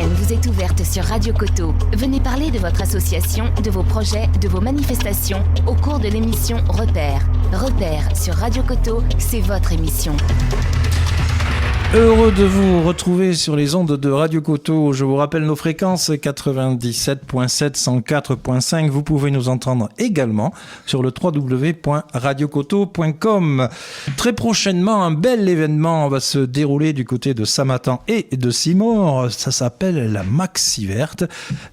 antenne vous est ouverte sur Radio Coteau. Venez parler de votre association, de vos projets, de vos manifestations au cours de l'émission Repères. Repères sur Radio Coteau, c'est votre émission. Heureux de vous retrouver sur les ondes de Radio Coteau. Je vous rappelle nos fréquences 97.7, 104.5. Vous pouvez nous entendre également sur le www.radiocoteau.com. Très prochainement, un bel événement va se dérouler du côté de Samatan et de Simore. Ça s'appelle la Maxi Verte.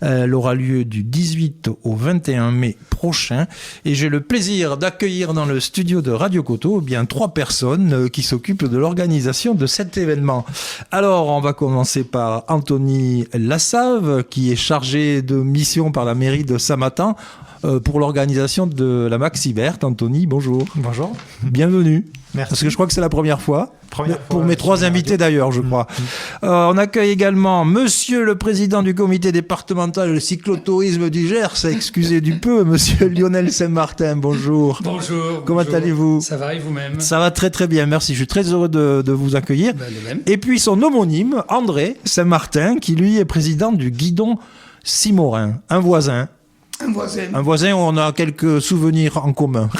Elle aura lieu du 18 au 21 mai prochain. Et j'ai le plaisir d'accueillir dans le studio de Radio Coteau bien 3 personnes qui s'occupent de l'organisation de cet événement. Alors, on va commencer par Anthony Lassave, qui est chargé de mission par la mairie de Samatan pour l'organisation de la Maxi Verte. Anthony, bonjour. Bonjour. Bienvenue. Merci. Parce que je crois que c'est la première fois. Pour mes 3 invités d'ailleurs, je crois. On accueille également Monsieur le Président du comité départemental de cyclotourisme du Gers, excusez du peu, Monsieur Lionel Saint-Martin, bonjour. Bonjour. Comment allez-vous ? Ça va et vous-même ? Ça va très très bien, merci. Je suis très heureux de vous accueillir. De même. Et puis son homonyme, André Saint-Martin, qui lui est président du Guidon Simorin, un voisin. Un voisin. Un voisin où on a quelques souvenirs en commun.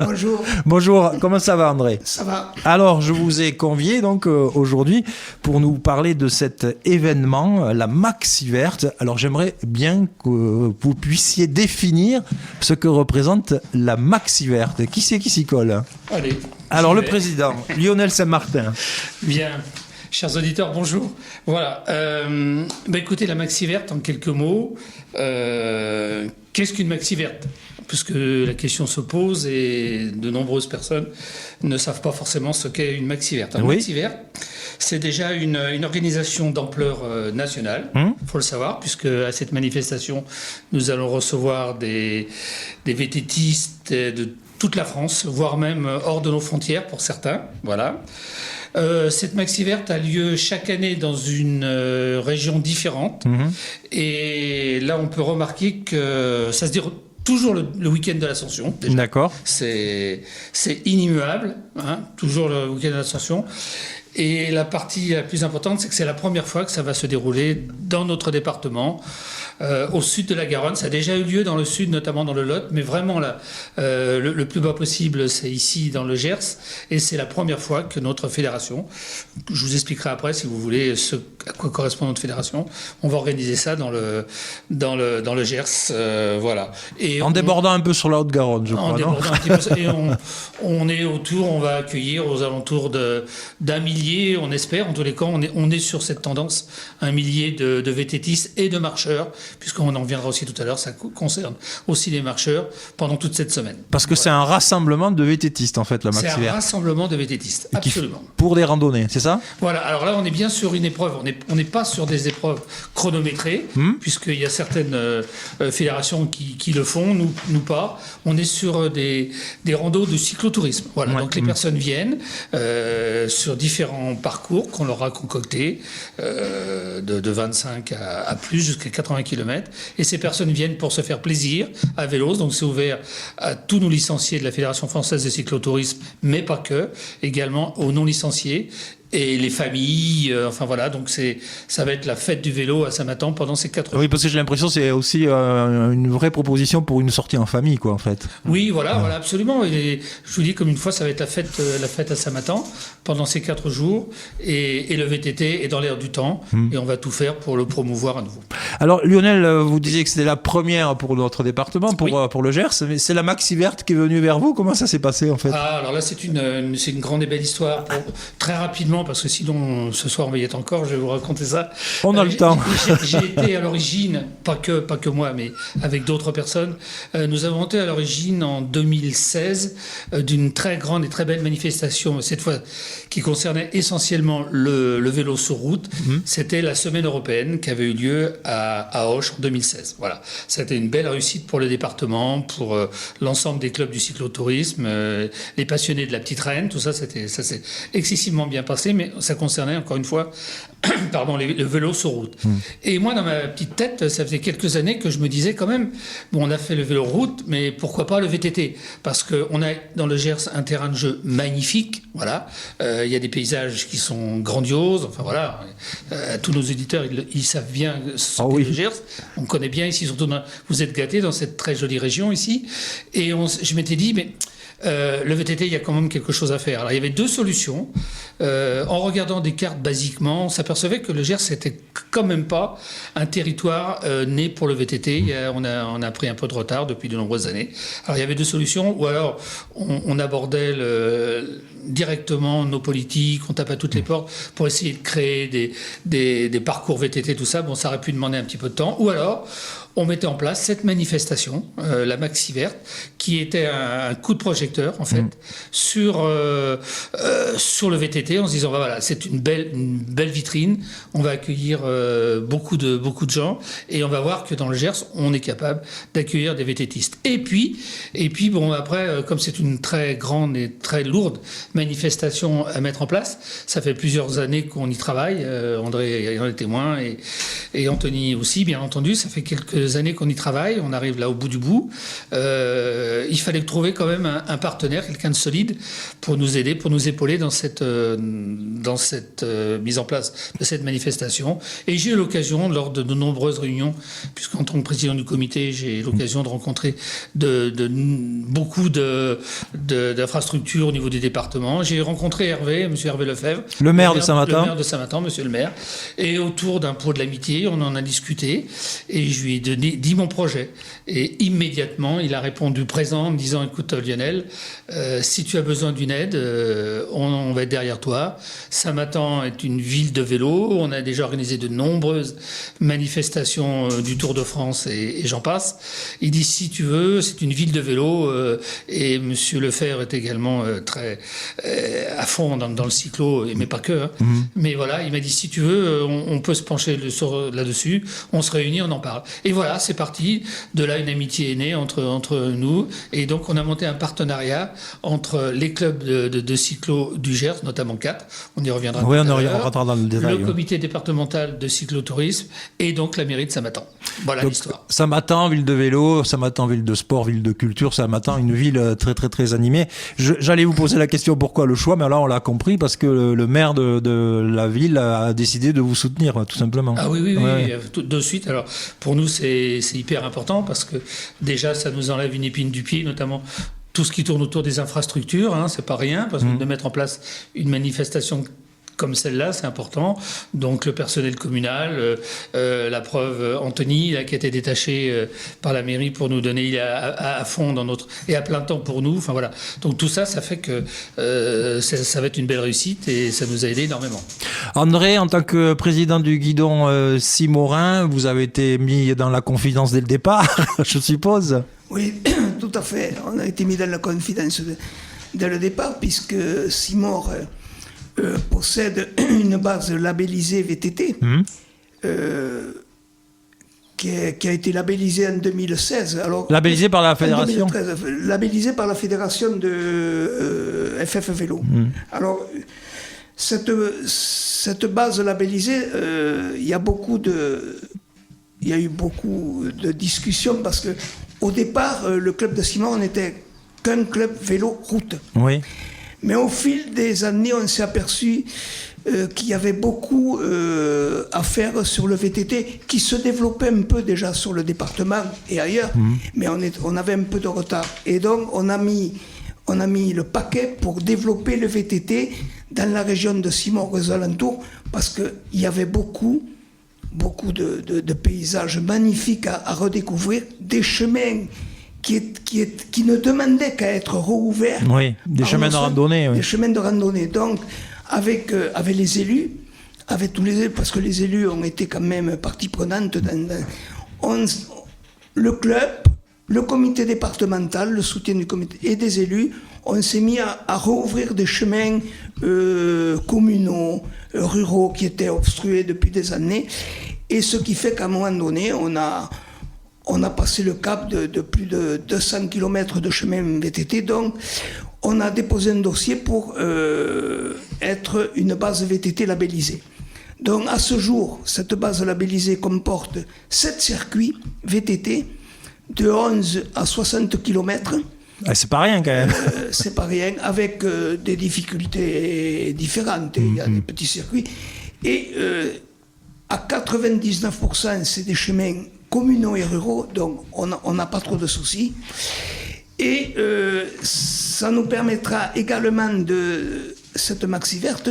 Bonjour. Bonjour, comment ça va André ? Ça va. Alors, je vous ai convié donc aujourd'hui pour nous parler de cet événement, la Maxi Verte. Alors, j'aimerais bien que vous puissiez définir ce que représente la Maxi Verte. Qui c'est qui s'y colle ? Allez. Alors, le président, Lionel Saint-Martin. Bien. Chers auditeurs, bonjour. Voilà. Écoutez, la Maxi Verte, en quelques mots, qu'est-ce qu'une Maxi Verte ? Puisque la question se pose et de nombreuses personnes ne savent pas forcément ce qu'est une Maxi Verte. Une Maxi Verte, c'est déjà une organisation d'ampleur nationale, il faut le savoir, puisque à cette manifestation, nous allons recevoir des VTTistes de toute la France, voire même hors de nos frontières pour certains. Voilà. Cette Maxi Verte a lieu chaque année dans une région différente. Et là, on peut remarquer que ça se déroule toujours le week-end de l'Ascension. Déjà. D'accord. C'est immuable, hein, toujours le week-end de l'Ascension. Et la partie la plus importante, c'est que c'est la première fois que ça va se dérouler dans notre département, au sud de la Garonne. Ça a déjà eu lieu dans le sud, notamment dans le Lot, mais vraiment là, le plus bas possible, c'est ici dans le Gers. Et c'est la première fois que notre fédération, je vous expliquerai après si vous voulez à quoi correspond notre fédération, on va organiser ça dans le Gers, voilà. Et en débordant un peu sur la Haute-Garonne, je crois. En débordant un petit peu, et on est autour, on va accueillir aux alentours d'un millier, on espère, en tous les cas, on est sur cette tendance, 1 millier de VTTistes et de marcheurs, puisqu'on en reviendra aussi tout à l'heure, ça concerne aussi les marcheurs pendant toute cette semaine. Parce que c'est un rassemblement de VTTistes, en fait, la Maxi Verte. C'est un rassemblement de VTTistes, absolument. Pour des randonnées, c'est ça ? Voilà, alors là, on est bien sur une épreuve, on n'est pas sur des épreuves chronométrées, puisqu'il y a certaines fédérations qui le font, nous pas. On est sur des randos de cyclotourisme. Voilà, donc les personnes viennent sur différents parcours qu'on leur a concoctés, de 25 à plus, jusqu'à 80 km. Et ces personnes viennent pour se faire plaisir à vélo. Donc c'est ouvert à tous nos licenciés de la Fédération française de cyclotourisme, mais pas que, également aux non-licenciés. Et les familles, enfin voilà, donc ça va être la fête du vélo à Samatan pendant ces 4 jours. Oui, parce que j'ai l'impression que c'est aussi une vraie proposition pour une sortie en famille, quoi, en fait. Oui, voilà, absolument. Et je vous dis, comme une fois, ça va être la fête à Samatan pendant ces 4 jours. Et le VTT est dans l'air du temps. Et on va tout faire pour le promouvoir à nouveau. Alors, Lionel, vous disiez que c'était la première pour notre département, pour le Gers. Mais c'est la Maxi Verte qui est venue vers vous. Comment ça s'est passé, en fait ? Alors là, c'est une grande et belle histoire. Très rapidement, parce que sinon, ce soir, on va y être encore, je vais vous raconter ça. On a le temps. J'ai été à l'origine, pas que moi, mais avec d'autres personnes. Nous avons été à l'origine en 2016 d'une très grande et très belle manifestation, cette fois qui concernait essentiellement le vélo sur route. C'était la semaine européenne qui avait eu lieu à Auch en 2016. Voilà. C'était une belle réussite pour le département, pour l'ensemble des clubs du cyclotourisme, les passionnés de la petite reine, tout ça, ça s'est excessivement bien passé. VTT, mais ça concernait encore une fois le vélo sur route. Et moi, dans ma petite tête, ça faisait quelques années que je me disais quand même, bon, on a fait le vélo route, mais pourquoi pas le VTT? Parce qu'on a dans le Gers un terrain de jeu magnifique, voilà. Il y a des paysages qui sont grandioses, enfin voilà. Tous nos auditeurs, ils savent bien ce qu'est le Gers. On connaît bien ici, surtout vous êtes gâtés dans cette très jolie région ici. Et je m'étais dit, mais le VTT, il y a quand même quelque chose à faire. Alors, il y avait deux solutions. En regardant des cartes basiquement, on s'apercevait que le Gers, c'était quand même pas un territoire né pour le VTT. On a pris un peu de retard depuis de nombreuses années. Alors, il y avait deux solutions. Ou alors, on abordait directement nos politiques, on tape à toutes les portes pour essayer de créer des parcours VTT, tout ça. Bon, ça aurait pu demander un petit peu de temps. Ou alors, on mettait en place cette manifestation, la Maxi Verte, qui était un coup de projecteur, en fait, sur le VTT, en se disant, voilà, c'est une belle vitrine, on va accueillir beaucoup de gens, et on va voir que dans le Gers, on est capable d'accueillir des VTTistes. Et puis, bon, après, comme c'est une très grande et très lourde manifestation à mettre en place, ça fait plusieurs années qu'on y travaille, André en est témoin, et Anthony aussi, bien entendu, ça fait quelques années qu'on y travaille, on arrive là au bout du bout. Il fallait trouver quand même un partenaire, quelqu'un de solide pour nous aider, pour nous épauler dans cette mise en place de cette manifestation. Et j'ai eu l'occasion, lors de nombreuses réunions, puisqu'en tant que président du comité, j'ai eu l'occasion de rencontrer beaucoup d'infrastructures au niveau des départements. J'ai rencontré monsieur Hervé Lefebvre, le maire de Saint-Martin. Le maire de Saint-Martin, monsieur le maire. Et autour d'un pot de l'amitié, on en a discuté. Et je lui ai dit mon projet. Et immédiatement, il a répondu présent en me disant, écoute Lionel, si tu as besoin d'une aide, on va être derrière toi. Saint-Martin est une ville de vélo. On a déjà organisé de nombreuses manifestations du Tour de France et j'en passe. Il dit, si tu veux, c'est une ville de vélo. Et monsieur Lefebvre est également très à fond dans le cyclo, mais pas que. Hein. Mais voilà, il m'a dit, si tu veux, on peut se pencher là-dessus. On se réunit, on en parle. Et voilà, c'est parti. De là, une amitié est née entre nous. Et donc, on a monté un partenariat entre les clubs de cyclo du Gers, notamment 4. On y reviendra. Oui, on rentrera dans le détail. Le comité départemental de cyclotourisme et donc la mairie de Saint-Martin. Voilà l'histoire. Saint-Martin, ville de vélo, Saint-Martin, ville de sport, ville de culture, Saint-Martin, une ville très, très, très animée. J'allais vous poser la question pourquoi le choix, mais là, on l'a compris parce que le maire de la ville a décidé de vous soutenir, tout simplement. Ah oui, ouais. De suite. Alors, pour nous, c'est hyper important parce que déjà, ça nous enlève une épine du pied, notamment tout ce qui tourne autour des infrastructures, hein, c'est pas rien, parce que de mettre en place une manifestation comme celle-là, c'est important. Donc le personnel communal, la preuve, Anthony, là, qui a été détaché par la mairie pour nous donner à fond et à plein temps pour nous. Enfin voilà. Donc tout ça, ça fait que ça va être une belle réussite et ça nous a aidé énormément. André, en tant que président du guidon Simorin, vous avez été mis dans la confidence dès le départ, je suppose. Oui, tout à fait. On a été mis dans la confidence dès le départ puisque Simor possède une base labellisée VTT qui a été labellisée en 2016. Alors, labellisée par la fédération 2013, labellisée par la fédération de FF Vélo. Alors, cette base labellisée, il y a eu beaucoup de discussions parce que au départ, le club de Simor n'était qu'un club vélo-route. Oui. Mais au fil des années, on s'est aperçu qu'il y avait beaucoup à faire sur le VTT, qui se développait un peu déjà sur le département et ailleurs, mais on avait un peu de retard. Et donc, on a mis le paquet pour développer le VTT dans la région de Simor, aux alentours, parce qu'il y avait beaucoup de paysages magnifiques à redécouvrir, des chemins qui ne demandaient qu'à être rouverts. Oui, des chemins de randonnée. Oui. Des chemins de randonnée. Donc, avec les élus, avec tous les élus, parce que les élus ont été quand même partie prenante, le club, le comité départemental, le soutien du comité et des élus, on s'est mis à rouvrir des chemins communaux, ruraux, qui étaient obstrués depuis des années. Et ce qui fait qu'à un moment donné, on a passé le cap de plus de 200 km de chemin VTT. Donc, on a déposé un dossier pour être une base VTT labellisée. Donc à ce jour, cette base labellisée comporte 7 circuits VTT de 11 à 60 km. C'est pas rien quand même. C'est pas rien, avec des difficultés différentes. Il y a des petits circuits. Et à 99%, c'est des chemins communaux et ruraux, donc on n'a pas trop de soucis. Et ça nous permettra également, de cette maxi verte,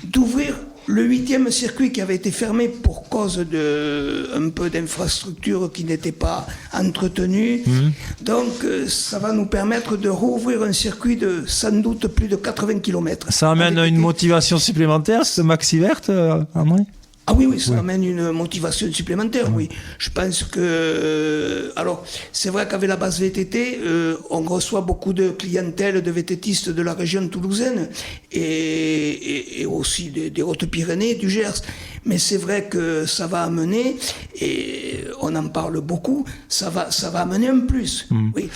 d'ouvrir le 8e circuit qui avait été fermé pour cause un peu d'infrastructures qui n'étaient pas entretenues. Donc ça va nous permettre de rouvrir un circuit de sans doute plus de 80 km. Ça amène une motivation supplémentaire, ce maxi verte, André ? Ah oui, ça amène une motivation supplémentaire, oui. Je pense que... Alors, c'est vrai qu'avec la base VTT, on reçoit beaucoup de clientèle de VTTistes de la région toulousaine et aussi des Hautes-Pyrénées, du Gers. Mais c'est vrai que ça va amener, et on en parle beaucoup, ça va amener un plus, oui.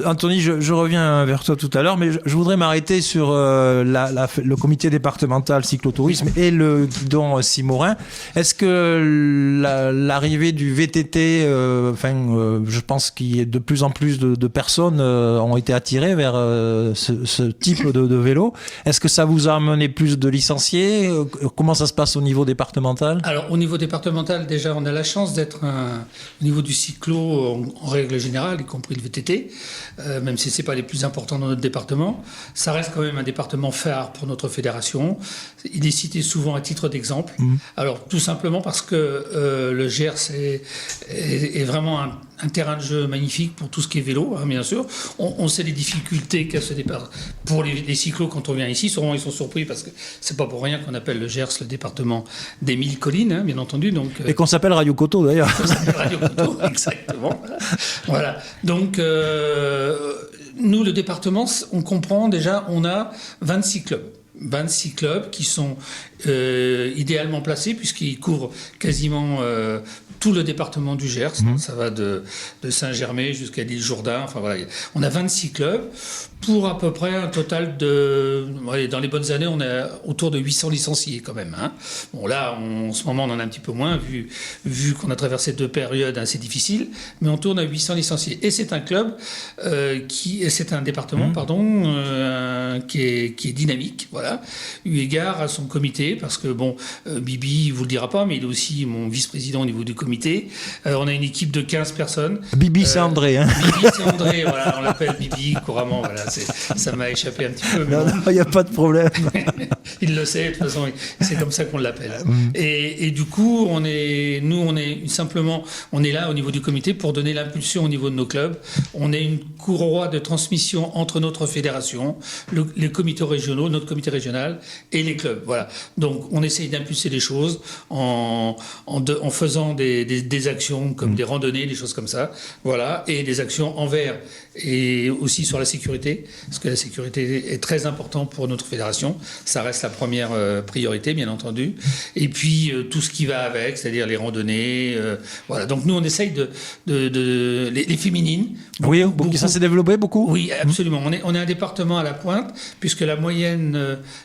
Anthony, je reviens vers toi tout à l'heure, mais je voudrais m'arrêter sur le comité départemental cyclotourisme et le guidon Simorin. Est-ce que l'arrivée du VTT, je pense qu'il y a de plus en plus de personnes ont été attirées vers ce type de vélo. Est-ce que ça vous a amené plus de licenciés ? Comment ça se passe au niveau départemental ? Alors, au niveau départemental, déjà, on a la chance d'être au niveau du cyclo, en règle générale, y compris le VTT. Même si ce n'est pas les plus importants dans notre département. Ça reste quand même un département phare pour notre fédération. Il est cité souvent à titre d'exemple. Alors, tout simplement parce que le Gers est vraiment un terrain de jeu magnifique pour tout ce qui est vélo, bien sûr. On sait les difficultés qu'a ce départ pour les cyclos quand on vient ici. Souvent, ils sont surpris parce que c'est pas pour rien qu'on appelle le Gers le département des 1000 collines, bien entendu. Donc, et qu'on s'appelle Radio Coto, d'ailleurs. Qu'on s'appelle Radio Coto, exactement. Voilà. Donc, nous, le département, on comprend déjà, on a 26 clubs. 26 clubs qui sont idéalement placés puisqu'ils couvrent quasiment tout le département du Gers. Ça va de Saint-Germain jusqu'à l'île Jourdain. Enfin voilà, on a 26 clubs pour à peu près un total de... dans les bonnes années, on est autour de 800 licenciés quand même. Bon là, en ce moment, on en a un petit peu moins vu qu'on a traversé 2 périodes assez difficiles, mais on tourne à 800 licenciés. Et c'est un club c'est un département, qui est dynamique, voilà, eu égard à son comité, parce que Bibi, il vous le dira pas, mais il est aussi mon vice-président au niveau du comité. On a une équipe de 15 personnes. Bibi, c'est André. Bibi, c'est André, voilà, on l'appelle Bibi couramment, voilà. Ça m'a échappé un petit peu. Non, il n'y a pas de problème. Il le sait, de toute façon, c'est comme ça qu'on l'appelle. Et du coup, on est là au niveau du comité pour donner l'impulsion au niveau de nos clubs. On est une courroie de transmission entre notre fédération, les comités régionaux, notre comité régional et les clubs. Voilà. Donc, on essaye d'impulser les choses en faisant des actions comme des randonnées, des choses comme ça. Voilà. Et des actions envers et aussi sur la sécurité, parce que la sécurité est très importante pour notre fédération. Ça reste la première priorité, bien entendu. Et puis, tout ce qui va avec, c'est-à-dire les randonnées. Voilà. Donc, nous, on essaye les féminines. Beaucoup. Ça s'est développé beaucoup ? Oui, absolument. On est un département à la pointe, puisque la moyenne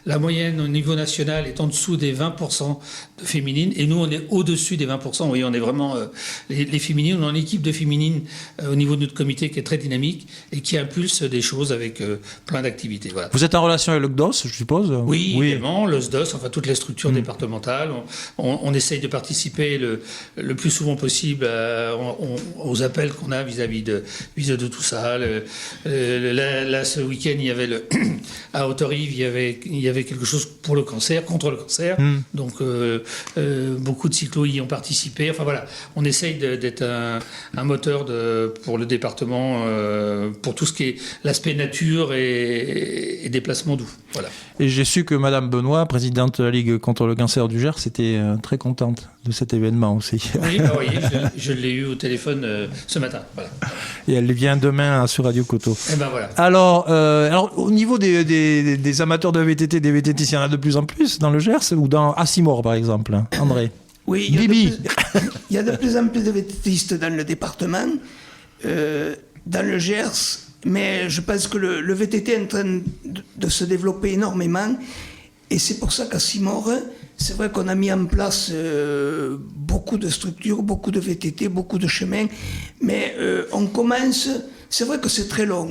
au niveau national est en dessous des 20% de féminines, et nous, on est au-dessus des 20%. Oui, on est vraiment les féminines. On a une équipe de féminines au niveau de notre comité qui est très dynamique et qui impulse des choses avec plein d'activités. Voilà. Vous êtes en relation avec le CDOS, je suppose ? Oui, évidemment, le SDOS, enfin toutes les structures départementales. On essaye de participer le plus souvent possible aux appels qu'on a vis-à-vis de tout ça. Là, ce week-end, il y avait à Haute-Rive, il y avait quelque chose pour le cancer, contre le cancer. Donc, beaucoup de cyclos y ont participé. Enfin voilà, on essaye d'être un moteur pour le département, pour tout ce qui est l'aspect nature et déplacement doux. Voilà. Et j'ai su que Madame Benoît, présidente de la Ligue contre le cancer du Gers, était très contente de cet événement aussi. Oui, je l'ai eu au téléphone ce matin. Voilà. Et elle vient demain sur Radio Coto. Et ben voilà. Alors, au niveau des amateurs de VTT, des VTTistes, il y en a de plus en plus dans le Gers ou dans Assimor, par exemple, André? Oui, il y a de plus en plus de VTTistes dans le département. Dans le Gers, Mais je pense que le VTT est en train de se développer énormément. Et c'est pour ça qu'à Simore, c'est vrai qu'on a mis en place beaucoup de structures, beaucoup de VTT, beaucoup de chemins. Mais on commence, c'est vrai que c'est très long,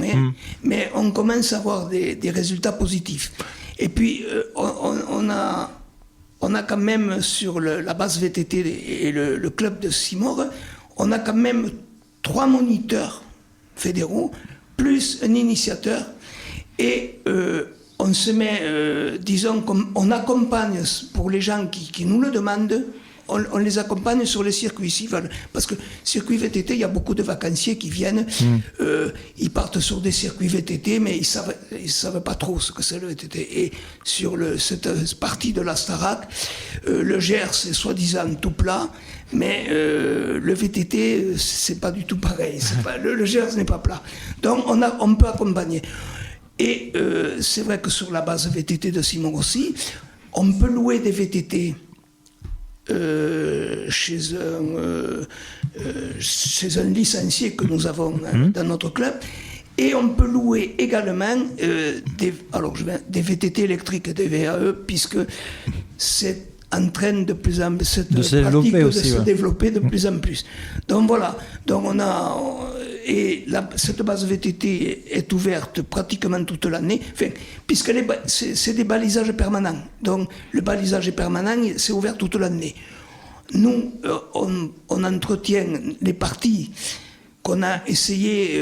mais on commence à avoir des résultats positifs. Et puis, on a quand même sur la base VTT et le club de Simore, on a quand même 3 moniteurs fédéraux, plus un initiateur. Et on se met, disons, on accompagne pour les gens qui nous le demandent, on les accompagne sur les circuits ici, parce que circuit VTT, il y a beaucoup de vacanciers qui viennent, ils partent sur des circuits VTT, mais ils savent pas trop ce que c'est le VTT. Et sur cette partie de la Starac, le Gers c'est soi-disant tout plat, mais le VTT c'est pas du tout pareil. Le Gers n'est pas plat, donc on peut accompagner. Et c'est vrai que sur la base VTT de Simon aussi, on peut louer des VTT chez un licencié que nous avons dans notre club, et on peut louer également des VTT électriques, des VAE, puisque c'est en train de plus en plus se développer de plus en plus. Donc voilà, donc cette base VTT est ouverte pratiquement toute l'année, puisque c'est des balisages permanents. Donc le balisage est permanent, c'est ouvert toute l'année. Nous, on entretient les parties qu'on a essayé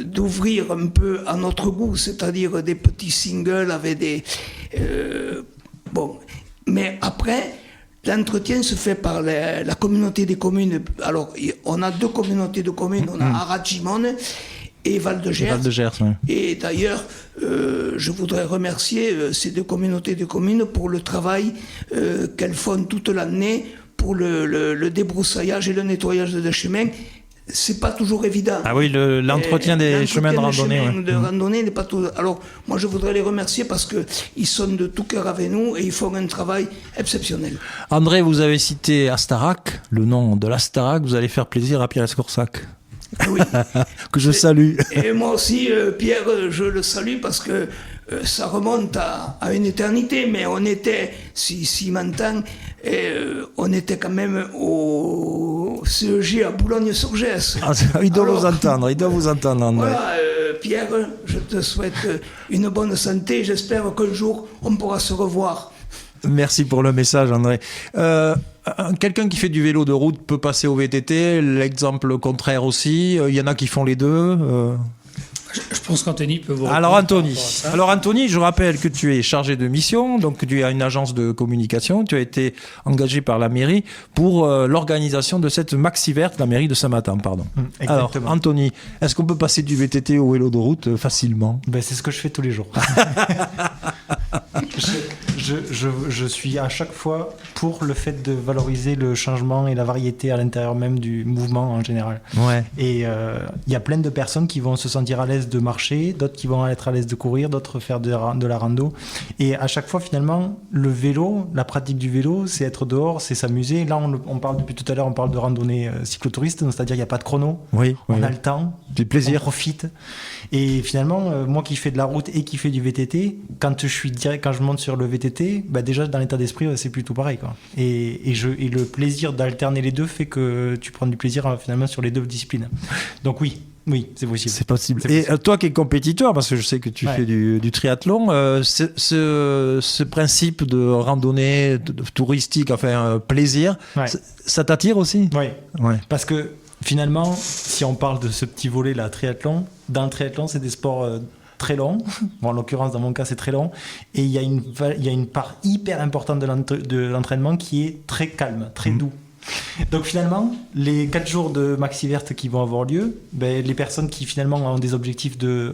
d'ouvrir un peu à notre goût, c'est-à-dire des petits singles avec des... Mais après, l'entretien se fait par la communauté des communes. Alors, on a 2 communautés de communes, on a Arad-Gimone et Val-de-Gers. Ouais. Et d'ailleurs, je voudrais remercier ces 2 communautés de communes pour le travail qu'elles font toute l'année pour le débroussaillage et le nettoyage des chemins. C'est pas toujours évident. Ah oui, l'entretien des chemins de randonnée. N'est pas tout. Alors, moi, je voudrais les remercier parce qu'ils sont de tout cœur avec nous et ils font un travail exceptionnel. André, vous avez cité Astarac, le nom de l'Astarac. Vous allez faire plaisir à Pierre Escorsac. Oui. Que je salue. Et moi aussi, Pierre, je le salue parce que ça remonte à une éternité, mais on était, s'il m'entend, on était quand même au CEG à Boulogne-sur-Gesse. Il doit vous entendre, André. Voilà, Pierre, je te souhaite une bonne santé. J'espère qu'un jour, on pourra se revoir. Merci pour le message, André. Quelqu'un qui fait du vélo de route peut passer au VTT, l'exemple contraire aussi. Il y en a qui font les deux. Je pense qu'Anthony peut vous répondre. Alors Anthony, je rappelle que tu es chargé de mission, donc tu as une agence de communication, tu as été engagé par la mairie pour l'organisation de cette Maxi Verte, la mairie de Saint-Martin, pardon. Alors Anthony, est-ce qu'on peut passer du VTT au vélo de route facilement ? C'est ce que je fais tous les jours. Je suis à chaque fois pour le fait de valoriser le changement et la variété à l'intérieur même du mouvement en général. Ouais. Et il y a plein de personnes qui vont se sentir à l'aise de marcher, d'autres qui vont être à l'aise de courir, d'autres faire de la rando. Et à chaque fois, finalement, le vélo, la pratique du vélo, c'est être dehors, c'est s'amuser. Là, on parle depuis tout à l'heure, on parle de randonnée cyclotouriste, c'est-à-dire qu'il n'y a pas de chrono. Oui. On a le temps. Du plaisir. On profite. Et finalement, moi qui fais de la route et qui fais du VTT, quand je monte sur le VTT, déjà dans l'état d'esprit, c'est plutôt pareil, quoi. Et le plaisir d'alterner les deux fait que tu prends du plaisir finalement sur les deux disciplines. Donc oui, c'est possible. C'est possible. Et toi qui es compétiteur, parce que je sais que tu fais du triathlon, ce principe de randonnée touristique, plaisir, ça t'attire aussi ? Oui, parce que finalement, si on parle de ce petit volet-là, triathlon, dans le triathlon, c'est des sports très longs. En l'occurrence, dans mon cas, c'est très long. Et il y a une part hyper importante de l'entraînement qui est très calme, très doux. Donc finalement, les 4 jours de Maxi Verte qui vont avoir lieu, les personnes qui finalement ont des objectifs de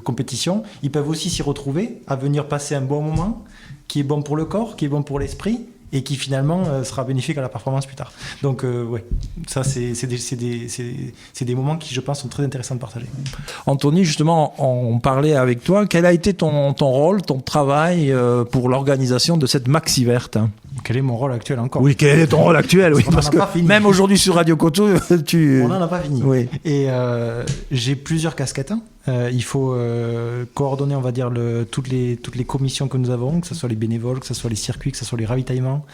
compétition, ils peuvent aussi s'y retrouver, à venir passer un bon moment, qui est bon pour le corps, qui est bon pour l'esprit, et qui finalement sera bénéfique à la performance plus tard. Donc ça c'est des moments qui, je pense, sont très intéressants de partager. Anthony, justement, on parlait avec toi. Quel a été ton rôle, ton travail pour l'organisation de cette Maxi Verte ? Quel est mon rôle actuel encore ? Oui, quel est ton rôle actuel ? Oui, parce que même aujourd'hui sur Radio Coteau, On n'en a pas fini. Oui. Et j'ai plusieurs casquettes. Il faut coordonner, on va dire, toutes les commissions que nous avons, que ce soit les bénévoles, que ce soit les circuits, que ce soit les ravitaillements,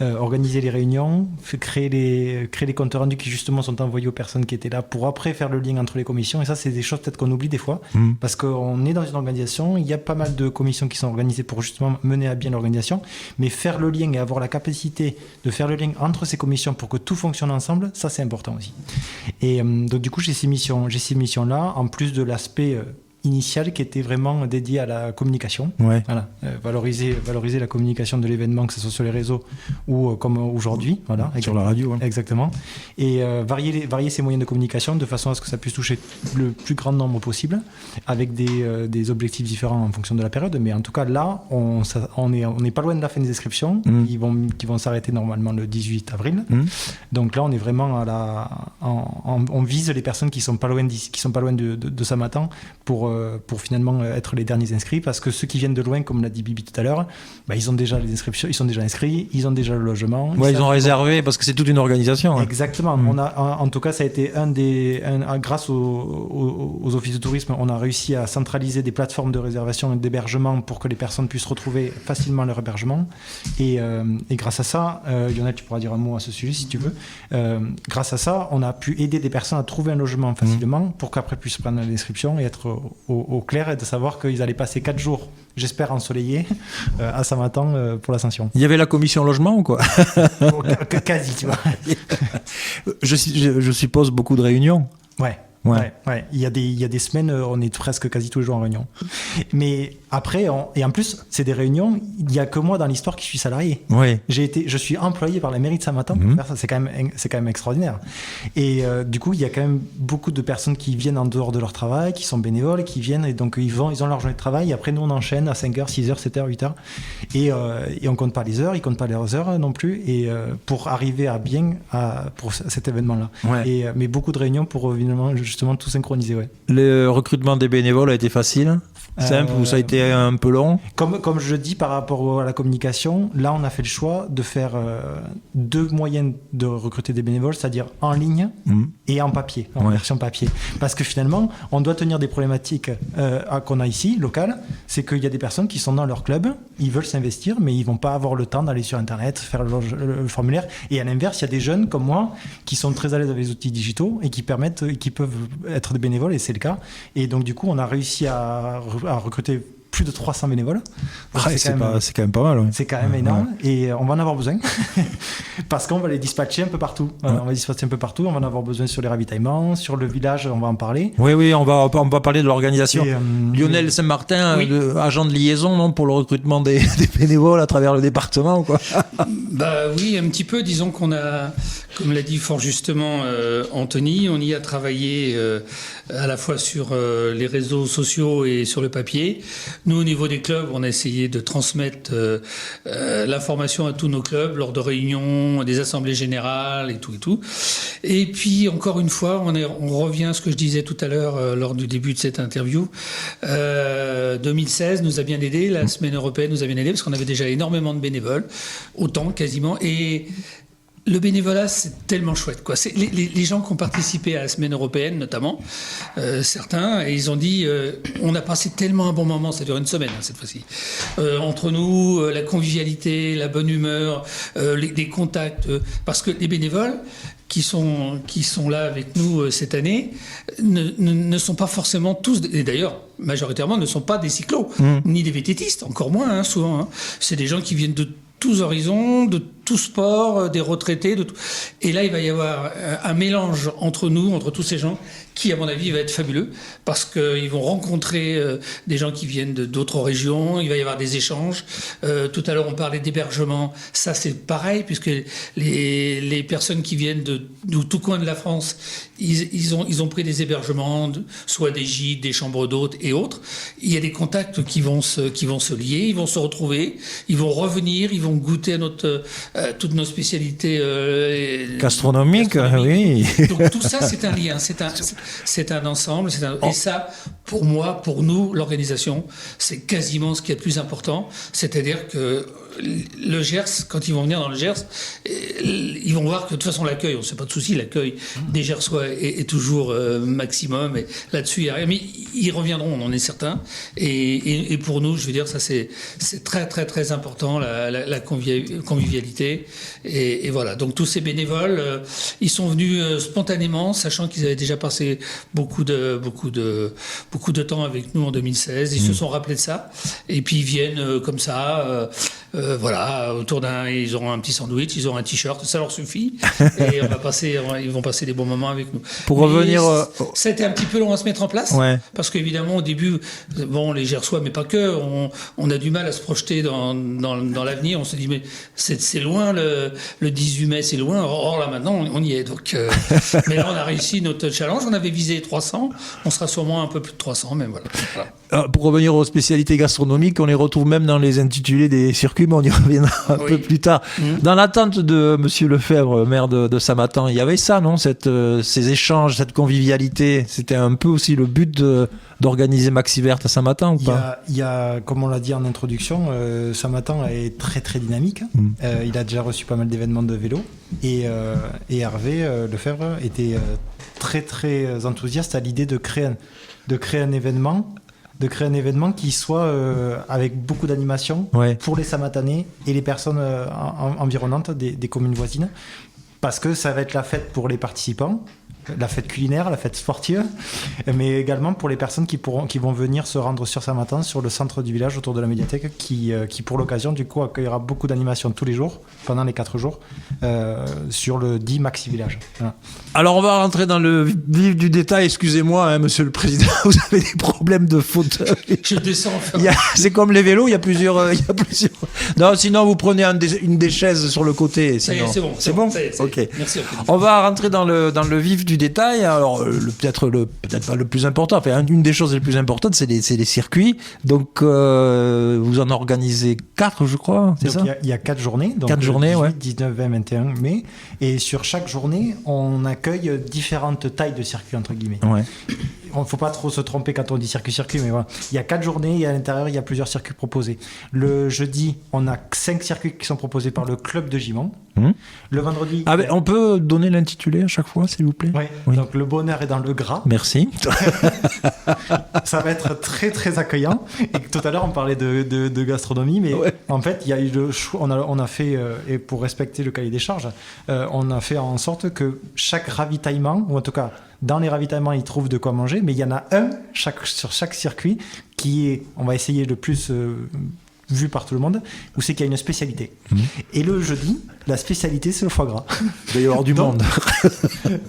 organiser les réunions, créer les comptes rendus qui justement sont envoyés aux personnes qui étaient là pour après faire le lien entre les commissions. Et ça, c'est des choses peut-être qu'on oublie des fois, parce qu'on est dans une organisation, il y a pas mal de commissions qui sont organisées pour justement mener à bien l'organisation, mais faire le lien et avoir la capacité de faire le lien entre ces commissions pour que tout fonctionne ensemble, ça c'est important aussi. Et donc du coup, j'ai ces missions-là, en plus de l'aspect initial qui était vraiment dédié à la communication. Ouais. Voilà, valoriser la communication de l'événement, que ce soit sur les réseaux ou comme aujourd'hui. Voilà, sur la radio. Ouais. Exactement. Et varier ces moyens de communication de façon à ce que ça puisse toucher le plus grand nombre possible, avec des objectifs différents en fonction de la période. Mais en tout cas, là, on n'est pas loin de la fin des inscriptions, qui vont s'arrêter normalement le 18 avril. Donc là, on est vraiment on vise les personnes qui sont pas loin de Samatan pour finalement être les derniers inscrits, parce que ceux qui viennent de loin, comme l'a dit Bibi tout à l'heure, ils ont déjà les inscriptions, ils sont déjà inscrits, ils ont déjà le logement. Ouais, ils ont réservé parce que c'est toute une organisation. Exactement. On a, en tout cas, ça a été grâce aux offices de tourisme, on a réussi à centraliser des plateformes de réservation et d'hébergement pour que les personnes puissent retrouver facilement leur hébergement. Et grâce à ça, Lionel, tu pourras dire un mot à ce sujet si tu veux. Grâce à ça, on a pu aider des personnes à trouver un logement facilement pour qu'après puissent prendre l'inscription et être au clair, et de savoir qu'ils allaient passer 4 jours, j'espère ensoleillés, à Samatan pour l'ascension. Il y avait la commission logement ou quoi? Quasi, tu vois. Je suppose beaucoup de réunions. Ouais. Il y a des semaines, on est presque quasi tous les jours en réunion. Mais après, et en plus, c'est des réunions, il n'y a que moi dans l'histoire qui suis salarié. Ouais. Je suis employé par la mairie de Samatan pour faire ça, c'est quand même extraordinaire. Et du coup, il y a quand même beaucoup de personnes qui viennent en dehors de leur travail, qui sont bénévoles, qui viennent, et donc ils ont leur journée de travail, et après nous on enchaîne à 5h, 6h, 7h, 8h, et on compte pas les heures, ils comptent pas leurs heures non plus, et pour arriver à bien pour cet événement-là. Ouais. Mais beaucoup de réunions pour évidemment justement tout synchroniser. Ouais. Le recrutement des bénévoles a été facile, simple, ou ça a été un peu long? Comme je dis par rapport à la communication, là on a fait le choix de faire 2 moyens de recruter des bénévoles, c'est-à-dire en ligne et en papier, en version papier. Parce que finalement, on doit tenir des problématiques qu'on a ici, locales. C'est qu'il y a des personnes qui sont dans leur club, ils veulent s'investir, mais ils vont pas avoir le temps d'aller sur Internet, faire le formulaire. Et à l'inverse, il y a des jeunes comme moi qui sont très à l'aise avec les outils digitaux et qui peuvent être des bénévoles, et c'est le cas. Et donc du coup, on a réussi à recruter plus de 300 bénévoles. C'est quand même pas mal. Ouais. C'est quand même énorme, et on va en avoir besoin parce qu'on va les dispatcher un peu partout. On va en avoir besoin sur les ravitaillements, sur le village, on va en parler. Oui, on va parler de l'organisation. Lionel Saint-Martin, agent de liaison, non, pour le recrutement des bénévoles à travers le département, quoi. Oui, un petit peu. Disons qu'on a, comme l'a dit fort justement Anthony, on y a travaillé à la fois sur les réseaux sociaux et sur le papier. Nous, au niveau des clubs, on a essayé de transmettre l'information à tous nos clubs lors de réunions, des assemblées générales et tout. Et puis, encore une fois, on revient à ce que je disais tout à l'heure lors du début de cette interview. 2016 nous a bien aidé, la semaine européenne nous a bien aidé, parce qu'on avait déjà énormément de bénévoles, autant quasiment. Et le bénévolat, c'est tellement chouette, quoi. C'est les gens qui ont participé à la semaine européenne, notamment, certains, et ils ont dit on a passé tellement un bon moment, ça dure une semaine cette fois-ci, entre nous, la convivialité, la bonne humeur, des contacts, parce que les bénévoles qui sont là avec nous cette année ne sont pas forcément tous, et d'ailleurs majoritairement ne sont pas des cyclos, ni des VTTistes, encore moins souvent. C'est des gens qui viennent de tous horizons, de tout sport, des retraités, de tout. Et là, il va y avoir un mélange entre nous, entre tous ces gens, qui, à mon avis, va être fabuleux, parce qu'ils vont rencontrer des gens qui viennent d'autres régions, il va y avoir des échanges. Tout à l'heure, on parlait d'hébergement. Ça, c'est pareil, puisque les personnes qui viennent de tout coin de la France, ils ont pris des hébergements, soit des gîtes, des chambres d'hôtes et autres. Il y a des contacts qui vont se lier, ils vont se retrouver, ils vont revenir, ils vont goûter à toutes nos spécialités gastronomiques. Oui. Donc tout ça, c'est un lien, c'est un ensemble, et ça, pour moi, pour nous, l'organisation, c'est quasiment ce qui est le plus important. C'est-à-dire que le Gers, quand ils vont venir dans le Gers, ils vont voir que de toute façon l'accueil, on ne se fait pas de souci, l'accueil des Gersois est toujours maximum, et là-dessus il n'y a rien, mais ils reviendront, on en est certain, et pour nous, je veux dire, ça c'est très très très important, la convivialité, et voilà, donc tous ces bénévoles, ils sont venus spontanément, sachant qu'ils avaient déjà passé beaucoup de temps avec nous en 2016, ils se sont rappelés de ça, et puis ils viennent comme ça, voilà, ils auront un petit sandwich, ils auront un t-shirt, ça leur suffit, et ils vont passer des bons moments avec nous. Pour revenir, ça a été un petit peu long à se mettre en place, ouais. Parce qu'évidemment au début, bon, les Gersois, mais pas que, on a du mal à se projeter dans l'avenir. On se dit mais c'est loin, le 18 mai, c'est loin. Or là maintenant, on y est. Donc, mais là on a réussi notre challenge. On avait visé 300, on sera sûrement un peu plus de 300, mais voilà. Pour revenir aux spécialités gastronomiques, on les retrouve même dans les intitulés des circuits, mais on y reviendra un peu plus tard. Dans l'attente de Monsieur Lefebvre, maire de Samatan, il y avait ça, non, ces échanges, cette convivialité. C'était un peu aussi le but d'organiser Maxivert à Samatan, ou pas? Il y a, comme on l'a dit en introduction, Samatan est très très dynamique. Il a déjà reçu pas mal d'événements de vélo, et Hervé Lefebvre était très très enthousiaste à l'idée de créer un événement qui soit avec beaucoup d'animation, ouais, pour les Samatanais et les personnes environnantes des communes voisines, parce que ça va être la fête pour les participants, la fête culinaire, la fête sportive, mais également pour les personnes qui vont venir se rendre sur Samatan, sur le centre du village autour de la médiathèque, qui pour l'occasion du coup accueillera beaucoup d'animations tous les jours, pendant les 4 jours, sur le dit Maxi Village. Voilà. Alors on va rentrer dans le vif du détail, excusez-moi, hein, Monsieur le Président, vous avez des problèmes de fauteuil. Je descends. C'est comme les vélos, il y a plusieurs. Non, sinon vous prenez une des chaises sur le côté. Sinon. C'est bon. Ok. Merci. On va rentrer dans le vif du détail. Alors peut-être pas le plus important. Enfin, une des choses les plus importantes, c'est les circuits. Donc vous en organisez 4, je crois. C'est donc, ça. Il y a 4 journées. Donc 4 journées, 18, ouais. 19, 20, 21 mai. Et sur chaque journée, on accueille différentes tailles de circuits, entre guillemets. Ouais. Il ne faut pas trop se tromper quand on dit circuit, mais voilà. Il y a 4 journées et à l'intérieur, il y a plusieurs circuits proposés. Le jeudi, on a 5 circuits qui sont proposés par le club de Gimont. Le vendredi... Ah, on peut donner l'intitulé à chaque fois, s'il vous plaît? Oui. Donc le bonheur est dans le gras. Merci. Ça va être très très accueillant. Et tout à l'heure, on parlait de gastronomie, mais ouais, en fait, il y a eu le choix. On a fait, et pour respecter le cahier des charges, on a fait en sorte que chaque ravitaillement, ou en tout cas, dans les ravitaillements, ils trouvent de quoi manger, mais il y en a un sur chaque circuit qui est, on va essayer le plus vu par tout le monde, où c'est qu'il y a une spécialité. Et le jeudi, la spécialité, c'est le foie gras. Il va y avoir du monde.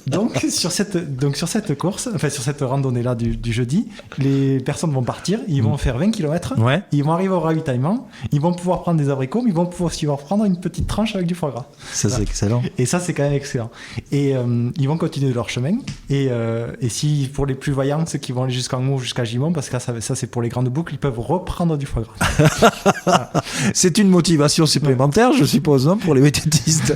Donc sur cette course, enfin sur cette randonnée-là du jeudi, les personnes vont partir, ils vont faire 20 km, ouais, ils vont arriver au ravitaillement, ils vont pouvoir prendre des abricots, mais ils vont pouvoir aussi prendre une petite tranche avec du foie gras. Ça, c'est excellent. Et ça, c'est quand même excellent. Et ils vont continuer leur chemin. Et si, pour les plus voyants, ceux qui vont aller jusqu'en haut, jusqu'à Gimont, parce que ça c'est pour les grandes boucles, ils peuvent reprendre du foie gras. Voilà. C'est une motivation supplémentaire, je suppose, hein, pour les vététistes.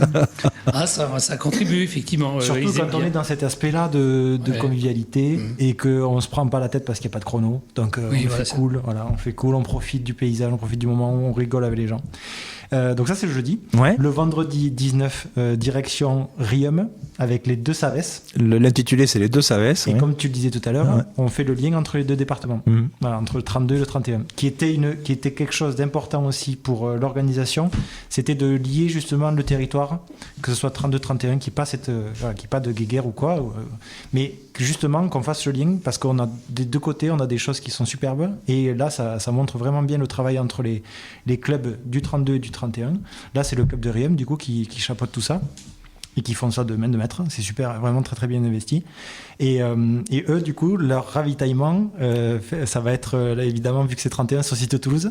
Ça contribue, effectivement. Surtout quand on est dans cet aspect-là de convivialité et qu'on ne se prend pas la tête parce qu'il n'y a pas de chrono. Donc on fait cool, on profite du paysage, on profite du moment où on rigole avec les gens. Donc ça, c'est le jeudi. Ouais. Le vendredi 19, direction Riom, avec les 2 Savès. L'intitulé, c'est les 2 Savès. Et comme tu le disais tout à l'heure, on fait le lien entre les 2 départements, voilà, entre le 32 et le 31, qui était quelque chose d'important aussi pour l'organisation. C'était de lier justement le territoire, que ce soit 32-31, qui pas de guéguerre ou quoi, mais justement qu'on fasse le lien, parce qu'on a des 2 côtés, on a des choses qui sont superbes, et là ça montre vraiment bien le travail entre les clubs du 32 et du 31. Là c'est le club de Riom du coup qui chapeaute tout ça et qui font ça de main de maître. C'est super, vraiment très très bien investi. Et eux du coup leur ravitaillement ça va être là, évidemment, vu que c'est 31, sur site Toulouse.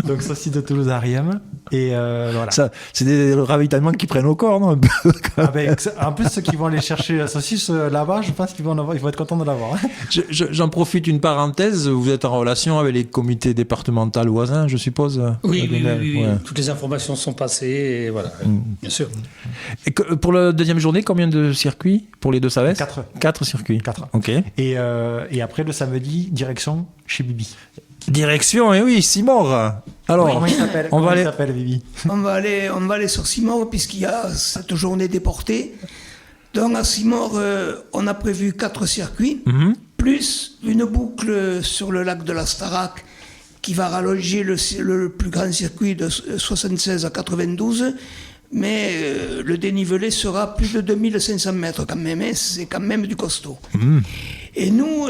Donc saucisses de Toulouse à Riem. Et voilà. Ça, c'est des ravitaillements qui prennent au corps, non? En plus, ceux qui vont aller chercher la saucisse là-bas, je pense qu'ils vont être contents de l'avoir. Hein. J'en profite une parenthèse. Vous êtes en relation avec les comités départementaux voisins, je suppose? Oui. Ouais. Toutes les informations sont passées, et voilà, bien sûr. Et pour la deuxième journée, combien de circuits pour les deux Savès? 4 circuits. 4. Ok. Et après, le samedi, direction chez Bibi. Direction, et oui, Simor. Alors, Comment il s'appelle? on va aller. s'appelle, Bibi? On va aller sur Simor puisqu'il y a cette journée des portées. Donc à Simor, on a prévu 4 circuits, plus une boucle sur le lac de la Starac qui va rallonger le plus grand circuit de 76 à 92. Mais le dénivelé sera plus de 2500 mètres quand même, hein, c'est quand même du costaud. Et nous,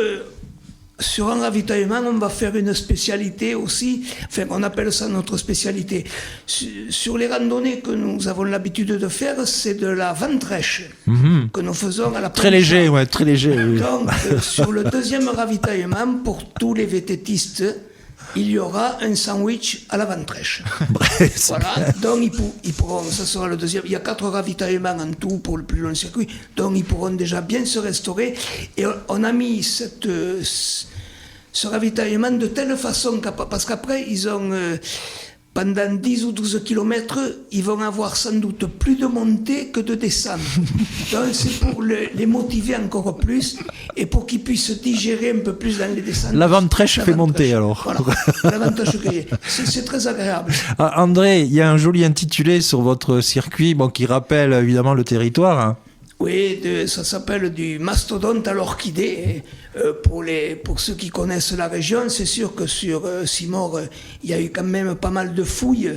sur un ravitaillement, on va faire une spécialité aussi, enfin on appelle ça notre spécialité. Sur les randonnées que nous avons l'habitude de faire, c'est de la ventrèche que nous faisons à la Très léger, ouais, très léger. Oui. Donc sur le deuxième ravitaillement, pour tous les vététistes, il y aura un sandwich à la ventrèche. Bref, Voilà, donc ils pourront, ça sera le deuxième. Il y a 4 ravitaillements en tout pour le plus long circuit, donc ils pourront déjà bien se restaurer. Et on a mis ce ravitaillement de telle façon, parce qu'après, ils ont, pendant 10 ou 12 kilomètres, ils vont avoir sans doute plus de montée que de descente. Donc c'est pour les motiver encore plus et pour qu'ils puissent digérer un peu plus dans les descentes. la ventrèche fait monter alors. Voilà, l'avantage c'est très agréable. Ah, André, il y a un joli intitulé sur votre circuit, bon, qui rappelle évidemment le territoire. Hein. Oui, ça s'appelle du mastodonte à l'orchidée. Pour ceux qui connaissent la région, c'est sûr que sur Simor, il y a eu quand même pas mal de fouilles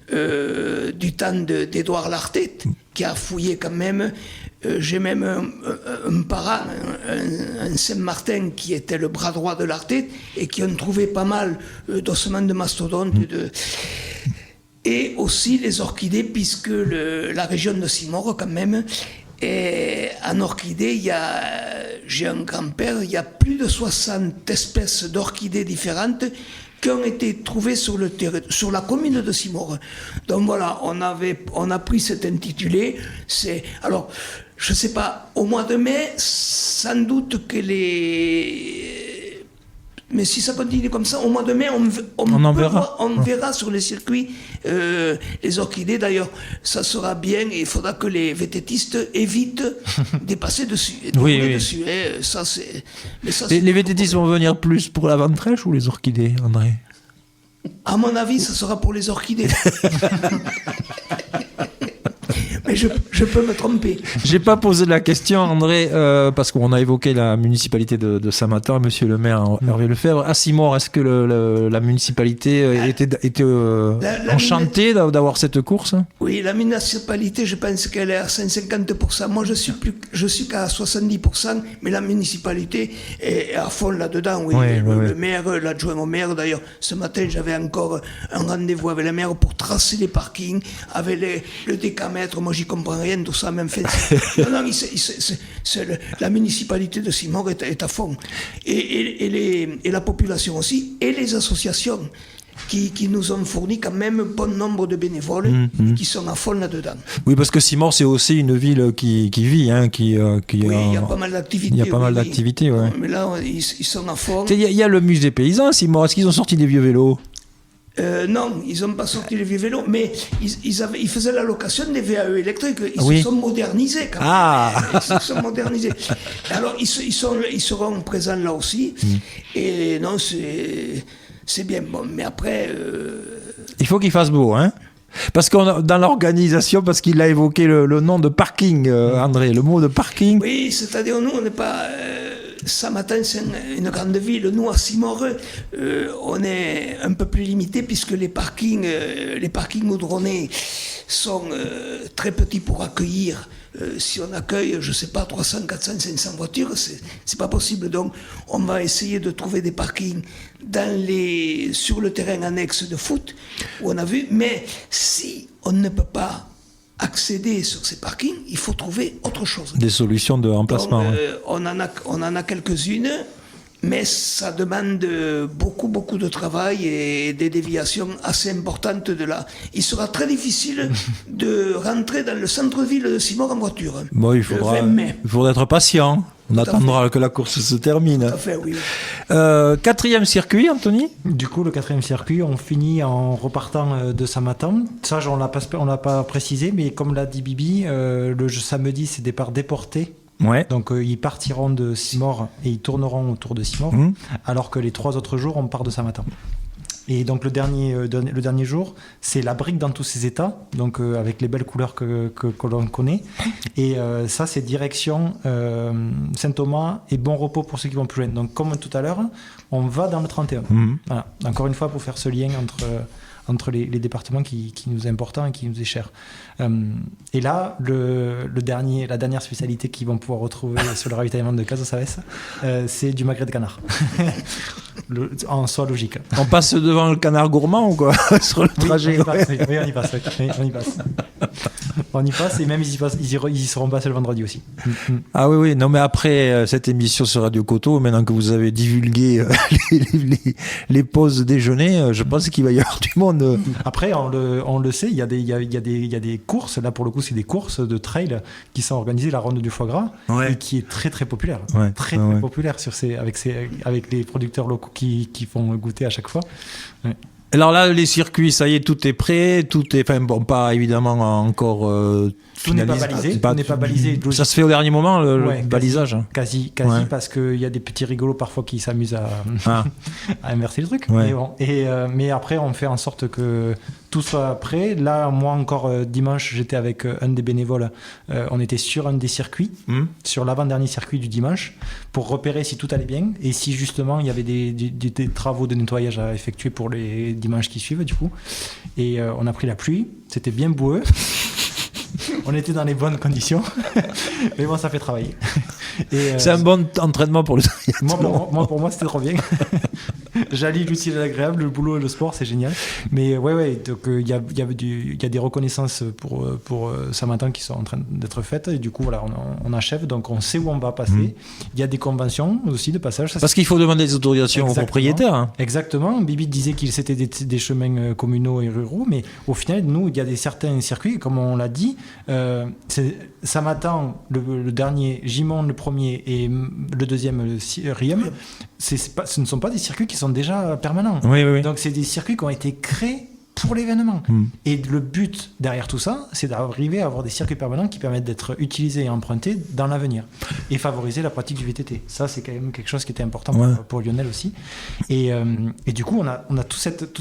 du temps d'Édouard Lartet, qui a fouillé quand même. J'ai même un parent, un Saint-Martin, qui était le bras droit de Lartet, et qui ont trouvé pas mal d'ossements de mastodonte. Et aussi les orchidées, puisque la région de Simor, quand même, et en orchidée, j'ai un grand-père, il y a plus de 60 espèces d'orchidées différentes qui ont été trouvées sur la commune de Simor. Donc voilà, on a pris cet intitulé. Alors, je ne sais pas, au mois de mai, sans doute que mais si ça continue comme ça, au mois de mai, on verra sur les circuits les orchidées. D'ailleurs, ça sera bien et il faudra que les vététistes évitent de passer dessus. Dessus. Les vététistes vont venir plus pour la ventrèche ou les orchidées, André? À mon avis, ça sera pour les orchidées. Mais je peux me tromper. J'ai pas posé la question, André, parce qu'on a évoqué la municipalité de Saint-Martin, monsieur le maire Hervé Lefebvre. À Simor, est-ce que la municipalité était enchantée d'avoir cette course? Oui, la municipalité, je pense qu'elle est à 150%. Moi, je suis qu'à 70%, mais la municipalité est à fond là-dedans. Oui, le maire, l'adjoint au maire, d'ailleurs, ce matin, j'avais encore un rendez-vous avec le maire pour tracer les parkings, avec le décamètre. Moi, j'y comprends rien, tout ça, même fait. Non, la municipalité de Simor est à fond. Et la population aussi, et les associations qui nous ont fourni quand même bon nombre de bénévoles qui sont à fond là-dedans. Oui, parce que Simor, c'est aussi une ville qui vit. Hein, il y a pas mal d'activités. Il y a pas mal d'activités, ouais. Mais là, ils sont à fond. Il y a le musée paysan à Simor. Est-ce qu'ils ont sorti des vieux vélos? Non, ils n'ont pas sorti les vieux vélos, mais ils faisaient la location des VAE électriques. Ils se sont modernisés quand même. Ils se sont modernisés. Alors, ils seront présents là aussi. Et non, c'est bien. Bon, mais après... Il faut qu'il fasse beau, hein? Parce qu'on dans l'organisation, parce qu'il a évoqué le nom de parking, André, le mot de parking. Oui, c'est-à-dire nous, on n'est pas... Saint-Martin, c'est une grande ville. Nous, à Simor, on est un peu plus limité puisque les parkings goudronnés sont très petits pour accueillir. Si on accueille, je ne sais pas, 300, 400, 500 voitures, c'est pas possible. Donc, on va essayer de trouver des parkings sur le terrain annexe de foot, où on a vu. Mais si on ne peut pas accéder sur ces parkings, il faut trouver autre chose. Des solutions de remplacement. Donc, on en a quelques-unes, mais ça demande beaucoup de travail et des déviations assez importantes de là. Il sera très difficile de rentrer dans le centre-ville de Simor en voiture. Bon, il le 20 mai. faudra être patient. On attendra que la course se termine. Tout à fait, oui. 4e circuit, Anthony? Du coup, le 4e circuit, on finit en repartant de Samatan. Ça, on l'a pas précisé, mais comme l'a dit Bibi, le samedi, c'est départ déporté. Ouais. Donc, ils partiront de Simor et ils tourneront autour de Simor, alors que les 3 autres jours, on part de Samatan. Et donc le dernier jour, c'est la brique dans tous ses états, donc avec les belles couleurs que l'on connaît. Et ça, c'est direction Saint-Thomas et Bon Repos pour ceux qui vont plus loin. Donc comme tout à l'heure, on va dans le 31. Voilà. Encore une fois, pour faire ce lien entre les départements qui nous est important et qui nous est cher. Et là, la dernière spécialité qu'ils vont pouvoir retrouver sur le ravitaillement de Caso Savès, c'est du magret de canard. En soi logique. On passe devant le canard gourmand ou quoi sur le trajet? Oui, on y passe. On y passe et même ils y seront passés le vendredi aussi. Ah oui, non mais après cette émission sur Radio Coto, maintenant que vous avez divulgué les pauses déjeuner, je pense qu'il va y avoir du monde. Après, on le sait, il y a des courses, là pour le coup c'est des courses de trail qui sont organisées, la Ronde du Foie Gras, et qui est très très populaire. Très populaire avec les producteurs locaux qui font goûter à chaque fois. Ouais. Alors là, les circuits, ça y est, tout est prêt, pas évidemment encore tout n'est pas balisé. Ça se fait au dernier moment, le balisage. Quasi parce qu'il y a des petits rigolos parfois qui s'amusent à inverser le truc. Ouais. Mais bon, mais après, on fait en sorte que tout soit prêt. Là, moi encore dimanche, j'étais avec un des bénévoles. On était sur un des circuits, sur l'avant-dernier circuit du dimanche, pour repérer si tout allait bien et si justement il y avait des travaux de nettoyage à effectuer pour les dimanches qui suivent du coup. Et on a pris la pluie, c'était bien boueux. On était dans les bonnes conditions, mais bon, ça fait travailler. C'est un bon entraînement pour le triathlon. Pour moi, c'était trop bien. J'allie l'utile et l'agréable, le boulot et le sport, c'est génial. Mais ouais, donc il y a des reconnaissances pour Samatan qui sont en train d'être faites. Et du coup, voilà, on achève, donc on sait où on va passer. Il y a des conventions aussi de passage. Parce qu'il faut demander des autorisations aux propriétaires. Hein. Exactement. Bibi disait qu'il c'était des chemins communaux et ruraux, mais au final, nous, il y a certains circuits, comme on l'a dit, Samatan, le dernier, Gimont le premier et le deuxième, Riem, ce ne sont pas des circuits qui sont déjà permanents. Oui. Donc c'est des circuits qui ont été créés pour l'événement. Et le but derrière tout ça, c'est d'arriver à avoir des circuits permanents qui permettent d'être utilisés et empruntés dans l'avenir et favoriser la pratique du VTT. Ça, c'est quand même quelque chose qui était important pour Lionel aussi. Et du coup, on a toute cette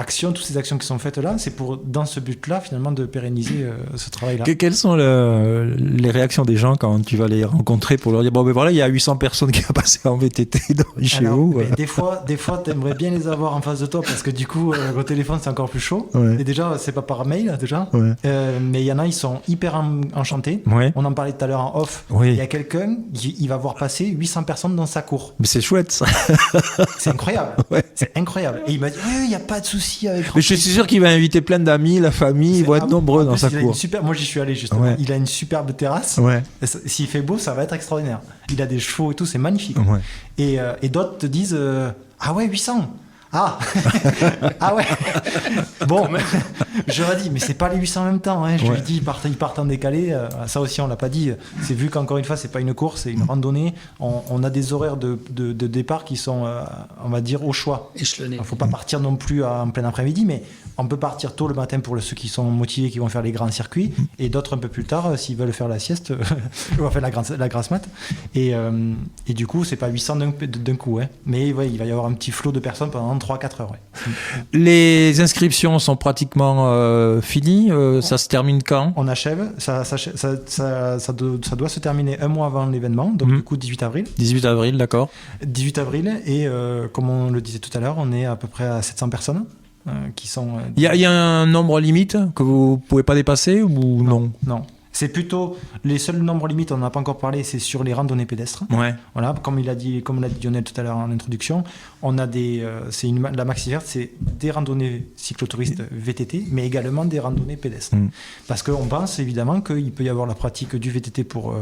toutes ces actions qui sont faites là, c'est dans ce but-là, finalement, de pérenniser ce travail-là. Quelles sont les réactions des gens quand tu vas les rencontrer pour leur dire bon, ben voilà, il y a 800 personnes qui ont passé en VTT chez vous. Des fois, t'aimerais bien les avoir en face de toi parce que du coup, au téléphone, c'est encore plus chaud. Et déjà, c'est pas par mail, déjà. Mais il y en a, ils sont hyper enchantés. On en parlait tout à l'heure en off. Il y a quelqu'un, il va voir passer 800 personnes dans sa cour. Mais c'est chouette, ça. C'est incroyable. C'est incroyable. Et il m'a dit, il n'y a pas de souci. Mais je suis sûr qu'il va inviter plein d'amis, la famille, ils vont être nombreux dans sa cour. Moi j'y suis allé justement. Il a une superbe terrasse. S'il fait beau, ça va être extraordinaire. Il a des chevaux et tout, c'est magnifique. Et d'autres te disent ah ouais, 800. Ah ouais. Bon, je leur ai dit, mais c'est pas les 800 en même temps. Hein. Je lui ai dit, ils partent en décalé. Ça aussi, on l'a pas dit. C'est vu qu'encore une fois, c'est pas une course, c'est une randonnée. On a des horaires de départ qui sont, on va dire, au choix. Échelonnés. Il faut pas partir non plus en plein après-midi, mais on peut partir tôt le matin pour ceux qui sont motivés, qui vont faire les grands circuits, et d'autres un peu plus tard, s'ils veulent faire la sieste, on va faire la grasse mat. Et du coup, c'est pas 800 d'un coup. Hein. Mais il va y avoir un petit flot de personnes pendant 3-4 heures. Les inscriptions sont pratiquement finies. Ça se termine quand ? On achève. Ça doit se terminer un mois avant l'événement, donc du coup 18 avril. 18 avril, d'accord. 18 avril, et comme on le disait tout à l'heure, on est à peu près à 700 personnes. Qui sont. Il y a un nombre limite que vous pouvez pas dépasser ou non ? Non. C'est plutôt les seuls nombres limites, on n'en a pas encore parlé, c'est sur les randonnées pédestres. Ouais. Voilà, comme l'a dit Lionel tout à l'heure en introduction, on a la maxi verte, c'est des randonnées cyclotouristes VTT, mais également des randonnées pédestres. Parce qu'on pense évidemment qu'il peut y avoir la pratique du VTT pour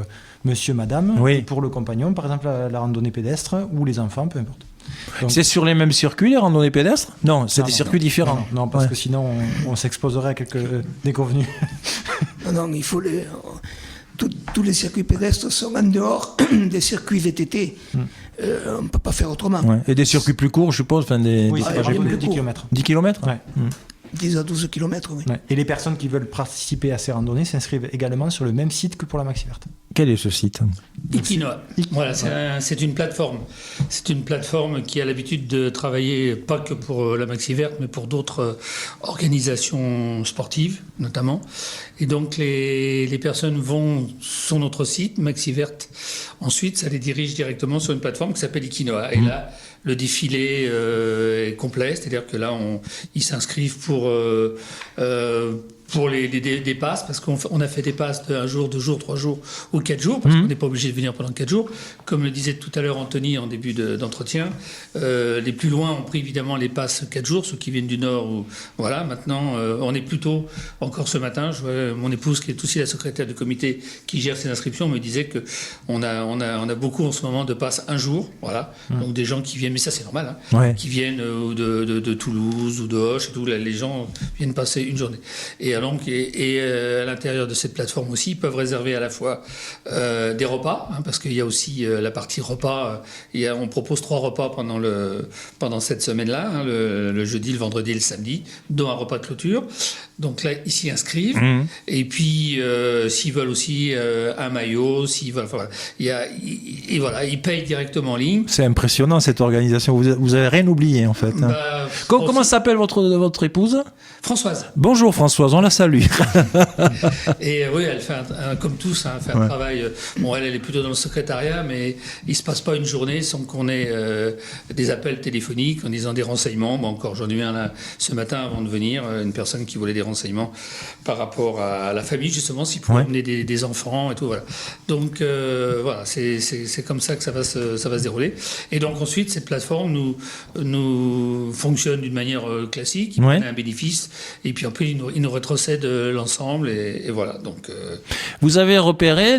monsieur, madame, et pour le compagnon, par exemple la randonnée pédestre, ou les enfants, peu importe. Donc, c'est sur les mêmes circuits, les randonnées pédestres ? Non, c'est des circuits différents. Non, parce que sinon on s'exposerait à quelques déconvenus. Non, il faut tous les circuits pédestres sont en dehors des circuits VTT. On ne peut pas faire autrement. Ouais. Et des circuits plus courts, je suppose, oui, des c'est de 10 km. 10 km ? Ouais. 10 à 12 km, oui. Ouais. Et les personnes qui veulent participer à ces randonnées s'inscrivent également sur le même site que pour la Maxi Verte. Quel est ce site ? Equinoa. Voilà, c'est une plateforme. C'est une plateforme qui a l'habitude de travailler pas que pour la Maxi Verte, mais pour d'autres organisations sportives, notamment. Et donc, les personnes vont sur notre site, Maxi Verte. Ensuite, ça les dirige directement sur une plateforme qui s'appelle Equinoa. Et là, le défilé est complet, c'est-à-dire que là, ils s'inscrivent pour des passes, parce qu'on a fait des passes de 1 jour, 2 jours, 3 jours ou 4 jours, parce qu'on n'est pas obligé de venir pendant 4 jours. Comme le disait tout à l'heure Anthony en début d'entretien, les plus loin ont pris évidemment les passes 4 jours, ceux qui viennent du Nord. Voilà, maintenant, on est plutôt, encore ce matin, je vois mon épouse qui est aussi la secrétaire du comité qui gère ces inscriptions, me disait qu'on a beaucoup en ce moment de passes 1 jour, voilà. Donc des gens qui viennent, mais ça c'est normal, hein, qui viennent de Toulouse ou de Auch et tout, là, les gens viennent passer une journée. Et à l'intérieur de cette plateforme aussi, ils peuvent réserver à la fois des repas, hein, parce qu'il y a aussi la partie repas. On propose 3 repas pendant cette semaine-là, hein, le jeudi, le vendredi et le samedi, dont un repas de clôture. Donc là, ils s'y inscrivent. Et puis, s'ils veulent aussi un maillot, s'ils veulent, voilà, ils payent directement en ligne. C'est impressionnant cette organisation. Vous avez rien oublié en fait. Hein. Comment s'appelle votre épouse ? Françoise. Bonjour Françoise, on la salue. Et oui, elle fait comme tous, hein, fait un travail. Bon, elle est plutôt dans le secrétariat, mais il se passe pas une journée sans qu'on ait des appels téléphoniques en disant des renseignements. Bon, encore j'en ai eu un là ce matin avant de venir, une personne qui voulait des renseignements par rapport à la famille, justement, s'il pouvait amener des enfants et tout, voilà. Donc voilà, c'est comme ça que ça va se dérouler. Et donc ensuite, cette plateforme nous fonctionne d'une manière classique. Il prend un bénéfice et puis après il nous rétrocède l'ensemble et voilà. Donc vous avez repéré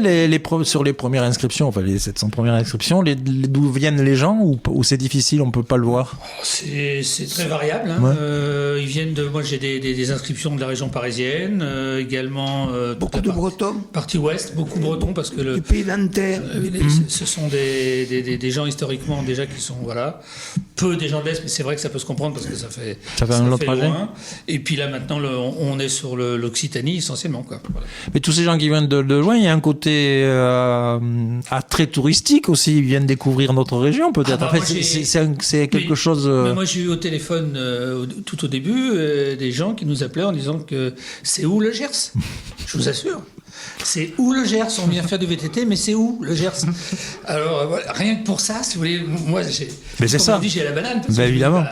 sur les premières inscriptions, enfin les 700 premières inscriptions, d'où viennent les gens ou c'est difficile, on peut pas le voir? C'est très variable. Hein. Ils viennent moi j'ai des inscriptions de la région parisienne, également beaucoup de Bretons. Partie ouest, beaucoup Bretons parce que du pays nantais. Ce sont des gens historiquement déjà qui sont peu des gens de l'Est, mais c'est vrai que ça peut se comprendre parce que ça fait un long trajet. Loin. Et puis là maintenant on est sur l'Occitanie essentiellement quoi. Voilà. Mais tous ces gens qui viennent de loin, il y a un côté très touristique aussi. Ils viennent découvrir notre région peut-être. C'est quelque chose. Mais moi j'ai eu au téléphone tout au début des gens qui nous appelaient en disant que c'est où le Gers. Je vous assure. C'est où le Gers? On vient faire du VTT, mais c'est où le Gers? Alors, voilà, rien que pour ça, si vous voulez, moi, j'ai la banane. Parce que évidemment.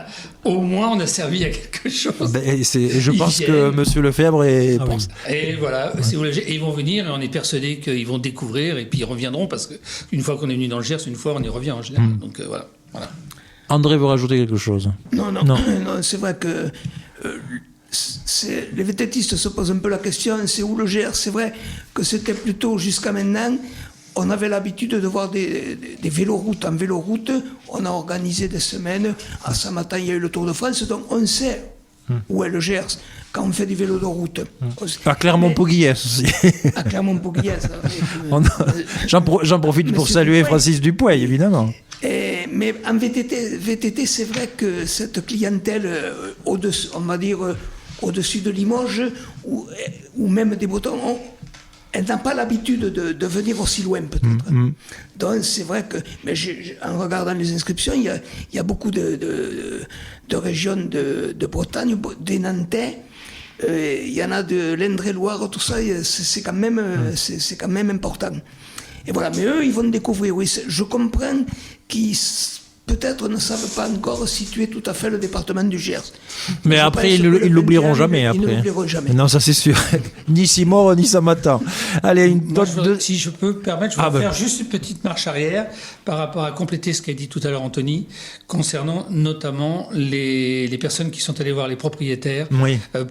Au moins, on a servi à quelque chose. Je pense que M. Lefebvre est pour ça. Et voilà, c'est où le Gers. Et ils vont venir, et on est persuadé qu'ils vont découvrir, et puis ils reviendront, parce qu'une fois qu'on est venu dans le Gers, une fois, on y revient en général. Donc, voilà. André veut rajouter quelque chose? Non, c'est vrai que... les VTTistes se posent un peu la question, c'est où le Gers? C'est vrai que c'était plutôt jusqu'à maintenant, on avait l'habitude de voir des véloroutes. En véloroute, on a organisé des semaines. À Samatan, il y a eu le Tour de France, donc on sait où est le Gers quand on fait du vélo de route. À Clermont-Pau-Guillès aussi. À Clermont-Pau-Guillès. J'en profite pour saluer Francis Dupouy, évidemment. Mais en VTT, c'est vrai que cette clientèle au-dessus, on va dire au-dessus de Limoges ou même des Bretons, elle n'a pas l'habitude de venir aussi loin peut-être. Donc c'est vrai que, mais en regardant les inscriptions, il y a beaucoup de régions de Bretagne, des Nantais. Il y en a de l'Indre-et-Loire, tout ça, c'est quand même important. Et voilà, mais eux, ils vont découvrir. Oui, je comprends qu'ils peut-être ne savent pas encore situer tout à fait le département du Gers. Mais après, ils l'oublieront jamais. Ils Après. ne l'oublieront jamais. Non, ça c'est sûr. Ni Simor, ni Samatan. Allez, Si je peux me permettre, je vais faire juste une petite marche arrière par rapport à compléter ce qu'a dit tout à l'heure Anthony, concernant notamment les personnes qui sont allées voir les propriétaires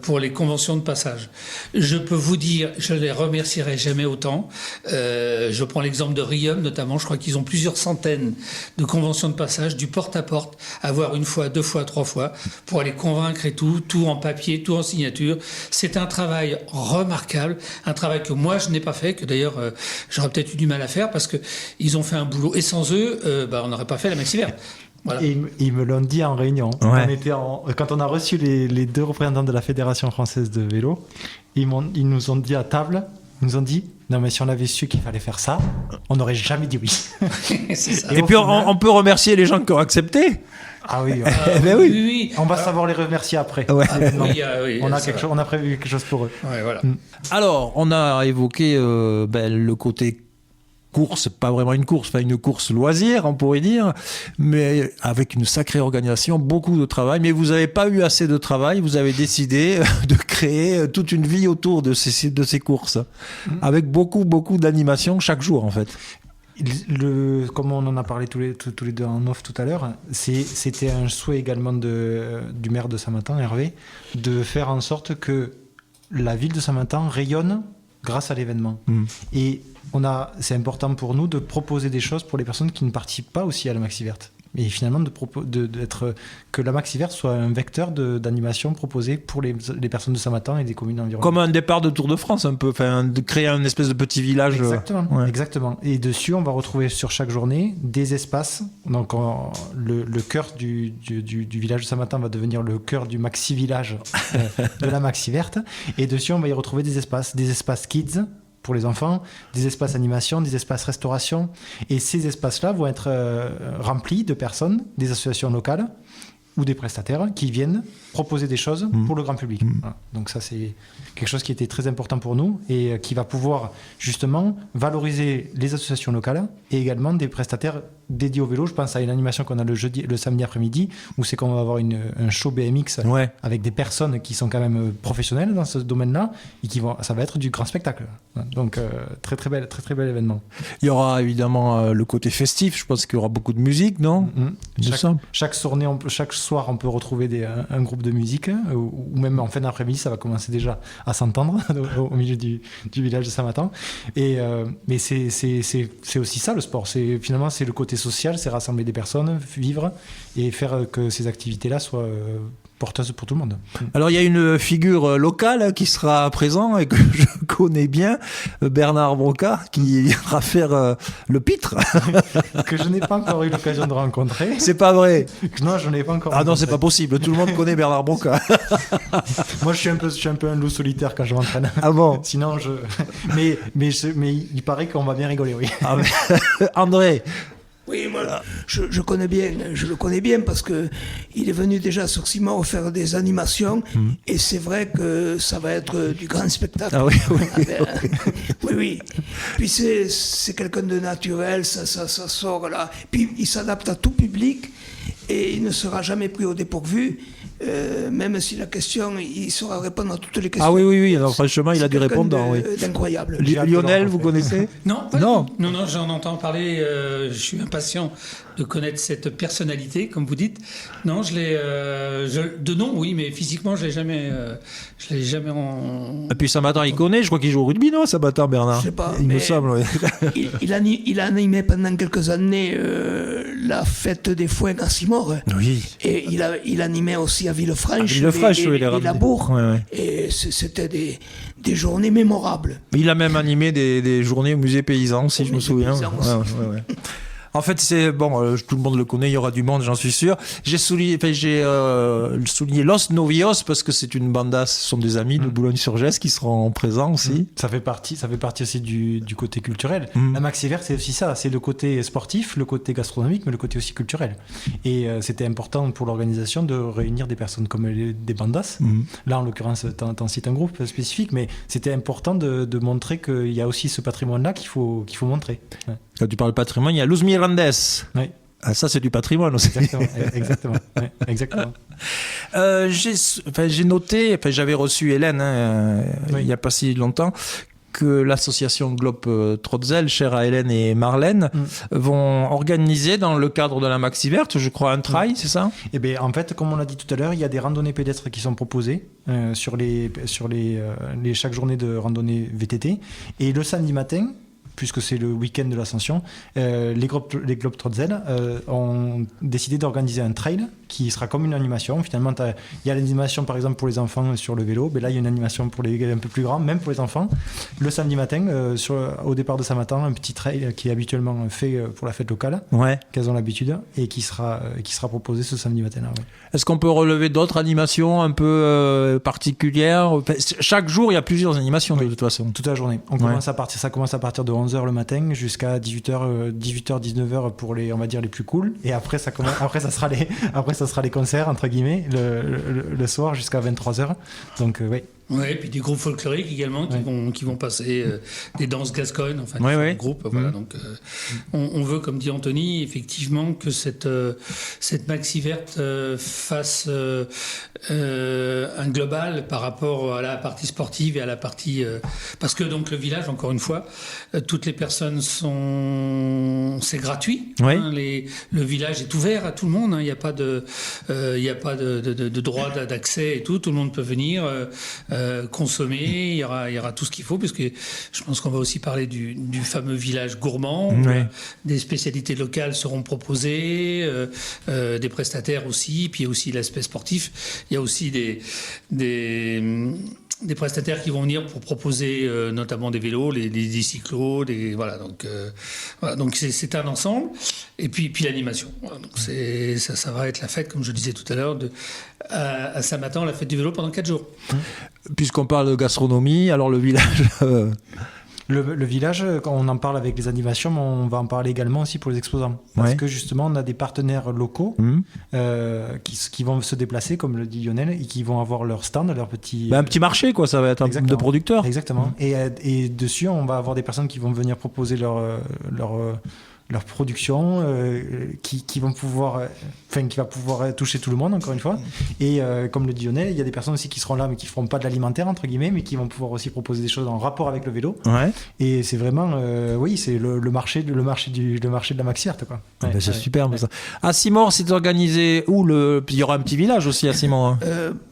pour les conventions de passage. Je peux vous dire, je ne les remercierai jamais autant. Je prends l'exemple de Riom notamment, je crois qu'ils ont plusieurs centaines de conventions de passage, du porte-à-porte, à voir 1 fois, 2 fois, 3 fois, pour aller convaincre et tout en papier, tout en signature. C'est un travail remarquable, un travail que moi je n'ai pas fait, que d'ailleurs j'aurais peut-être eu du mal à faire parce qu'ils ont fait un boulot, et sans eux, on n'aurait pas fait la Maxi Verte. Voilà. Et ils me l'ont dit en réunion. Quand on a reçu les 2 représentants de la Fédération française de vélo, ils nous ont dit à table, ils nous ont dit, non mais si on avait su qu'il fallait faire ça, on n'aurait jamais dit oui. C'est ça. Et puis on peut remercier les gens qui ont accepté. Ah oui, oui. On va savoir les remercier après. Ouais. On a prévu quelque chose pour eux. Ouais, voilà. Alors, on a évoqué le côté course, pas vraiment une course, enfin une course loisir, on pourrait dire, mais avec une sacrée organisation, beaucoup de travail. Mais vous n'avez pas eu assez de travail, vous avez décidé de créer toute une vie autour de ces courses, avec beaucoup d'animation chaque jour en fait. Comme on en a parlé tous les deux en off tout à l'heure, c'était un souhait également du maire de Saint-Martin, Hervé, de faire en sorte que la ville de Saint-Martin rayonne grâce à l'événement. Et c'est important pour nous de proposer des choses pour les personnes qui ne participent pas aussi à la Maxi Verte. Et finalement, que la Maxi Verte soit un vecteur d'animation proposé pour les personnes de Saint-Martin et des communes environnantes. Comme un départ de Tour de France, un peu, de créer un espèce de petit village. Exactement. Et dessus, on va retrouver sur chaque journée des espaces. Donc, le cœur du village de Saint-Martin va devenir le cœur du Maxi Village de la Maxi Verte. Et dessus, on va y retrouver des espaces kids pour les enfants, des espaces animation, des espaces restauration. Et ces espaces-là vont être remplis de personnes, des associations locales ou des prestataires qui viennent proposer des choses pour le grand public. Voilà. Donc ça, c'est quelque chose qui était très important pour nous et qui va pouvoir justement valoriser les associations locales et également des prestataires dédiés au vélo. Je pense à une animation qu'on a le samedi après-midi où c'est qu'on va avoir un show BMX avec des personnes qui sont quand même professionnelles dans ce domaine-là et ça va être du grand spectacle. Donc très bel événement. Il y aura évidemment le côté festif. Je pense qu'il y aura beaucoup de musique, non? Chaque soir, on peut retrouver un groupe de musique ou même en fin d'après-midi, ça va commencer déjà à s'entendre au milieu du village de Saint-Martin. Mais c'est aussi ça le sport. Finalement, c'est le côté social, c'est rassembler des personnes, vivre et faire que ces activités-là soient porteuse pour tout le monde. Alors il y a une figure locale qui sera présent et que je connais bien, Bernard Broca, qui ira faire le pitre. Que je n'ai pas encore eu l'occasion de rencontrer. C'est pas vrai. Non, je n'ai pas encore. Ah non, c'est pas possible. Tout le monde connaît Bernard Broca. Moi, je suis un peu un loup solitaire quand je m'entraîne. Ah bon? Sinon, mais il paraît qu'on va bien rigoler, oui. Ah, André. Oui, moi, je le connais bien parce que il est venu déjà sur Simon faire des animations et c'est vrai que ça va être du grand spectacle. Ah oui. Oui. Puis c'est quelqu'un de naturel, ça sort là. Puis il s'adapte à tout public et il ne sera jamais pris au dépourvu. Même si la question, il saura répondre à toutes les questions. Ah oui. Alors franchement, il a dû répondre. D'incroyable. Lionel, vous connaissez? Non, non, j'en entends parler. Je suis impatient de connaître cette personnalité, comme vous dites. Non, de nom, oui, mais physiquement, je l'ai jamais. Et puis Saint-Martin, il connaît. Je crois qu'il joue au rugby, non, Saint-Martin, Bernard? Je sais pas. Il me semble. Ouais. il a animé pendant quelques années la fête des foins à Simor. Oui. Et il animait aussi à Villefranche, les labours. Ouais. Et c'était des journées mémorables. Il a même animé des journées au musée paysan, si je me souviens. Ouais. En fait, tout le monde le connaît, il y aura du monde, j'en suis sûr. J'ai souligné Los Novios parce que c'est une banda, ce sont des amis de Boulogne-sur-Gesse qui seront présents aussi. Ça fait partie aussi du côté culturel. La Maxi Verte, c'est aussi ça, c'est le côté sportif, le côté gastronomique, mais le côté aussi culturel. Et c'était important pour l'organisation de réunir des personnes comme des bandas. Là, en l'occurrence, t'en cites un groupe spécifique, mais c'était important de montrer qu'il y a aussi ce patrimoine-là qu'il faut montrer. Ouais. Quand tu parles patrimoine, il y a Luz Mirandes. Oui. Ah, ça, c'est du patrimoine aussi. Exactement. Ouais, exactement. J'ai noté, j'avais reçu Hélène il n'y a pas si longtemps, que l'association Globe Trotzel, chère à Hélène et Marlène, vont organiser dans le cadre de la Maxi Verte, je crois, un trail, c'est ça ? Eh bien, en fait, comme on l'a dit tout à l'heure, il y a des randonnées pédestres qui sont proposées sur les chaque journée de randonnée VTT. Et le samedi matin, puisque c'est le week-end de l'Ascension, les Globe Trotzel ont décidé d'organiser un trail qui sera comme une animation. Finalement, il y a l'animation par exemple pour les enfants sur le vélo, mais là il y a une animation pour les un peu plus grands, même pour les enfants. Le samedi matin, au départ de Samatan, un petit trail qui est habituellement fait pour la fête locale, qu'elles ont l'habitude, et qui sera proposé ce samedi matin. Là, ouais. Est-ce qu'on peut relever d'autres animations un peu particulières ? Chaque jour, il y a plusieurs animations de toute façon. Toute la journée. Ça commence à partir de 11h le matin jusqu'à 18h, 19h pour les, on va dire, les plus cool. Et après, ça sera les concerts, entre guillemets, le soir jusqu'à 23h. Donc, oui. Oui, et puis des groupes folkloriques également qui vont passer des danses gascognes, enfin des groupes. Voilà, donc on veut, comme dit Anthony, effectivement que cette Maxi Verte fasse un global par rapport à la partie sportive et à la partie parce que donc le village, encore une fois, toutes les personnes c'est gratuit. Oui. Le village est ouvert à tout le monde. Il n'y a pas de droit d'accès et tout. Tout le monde peut venir. Consommer, il y aura tout ce qu'il faut, puisque je pense qu'on va aussi parler du fameux village gourmand, où des spécialités locales seront proposées, des prestataires aussi, puis il y a aussi l'aspect sportif, il y a aussi des prestataires qui vont venir pour proposer notamment des vélos, des cyclos, donc c'est un ensemble. Et puis l'animation. Voilà, donc ça va être la fête, comme je disais tout à l'heure, à Samatan, la fête du vélo pendant 4 jours. Puisqu'on parle de gastronomie, alors le village... Le village, quand on en parle avec les animations, on va en parler également aussi pour les exposants. Parce que justement, on a des partenaires locaux qui vont se déplacer, comme le dit Lionel, et qui vont avoir leur stand, leur petit... un petit marché, quoi, ça va être un peu de producteurs. Exactement. Et dessus, on va avoir des personnes qui vont venir proposer leur production qui va pouvoir toucher tout le monde, encore une fois. Et comme le dit Lionel, il y a des personnes aussi qui seront là mais qui ne feront pas de l'alimentaire, entre guillemets, mais qui vont pouvoir aussi proposer des choses en rapport avec le vélo. Et c'est vraiment c'est le marché de la Maxi Verte, quoi. C'est superbe ça. À Simor, c'est organisé où il y aura un petit village aussi à Simor.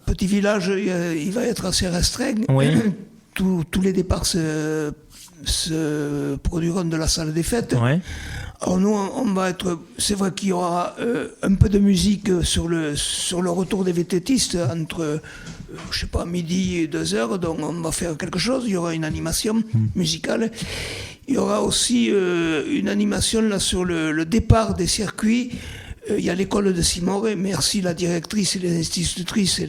Petit village, il va être assez restreint. Tous les départs se produiront de la salle des fêtes. Alors nous, on va être... C'est vrai qu'il y aura un peu de musique sur le retour des VTTistes entre, je sais pas, midi et 2h, donc on va faire quelque chose. Il y aura une animation musicale. Il y aura aussi une animation là sur le départ des circuits. Il y a l'école de Simor, merci la directrice et les institutrices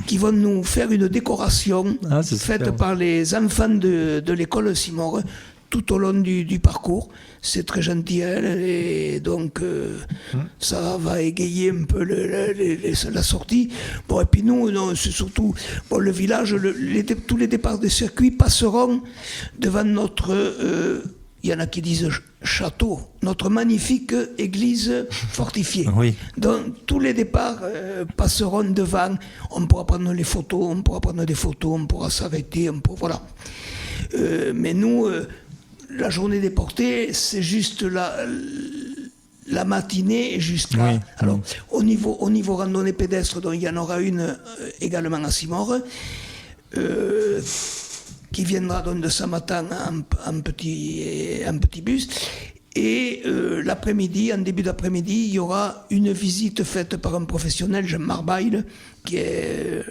qui vont nous faire une décoration faite par les enfants de l'école Simor tout au long du parcours. C'est très gentil, et donc ça va égayer un peu la sortie. Bon, et puis nous, c'est surtout le village, tous les départs des circuits passeront devant notre... il y en a qui disent château, notre magnifique église fortifiée. Donc tous les départs passeront devant. On pourra prendre des photos, on pourra s'arrêter, voilà. Mais nous, la journée des portées, c'est juste la matinée jusqu'à... Alors, au niveau randonnée pédestre, donc il y en aura une également à Simor, qui viendra donc de Samatan en petit bus. Et l'après-midi, en début d'après-midi, il y aura une visite faite par un professionnel, Jean Marbaille, qui est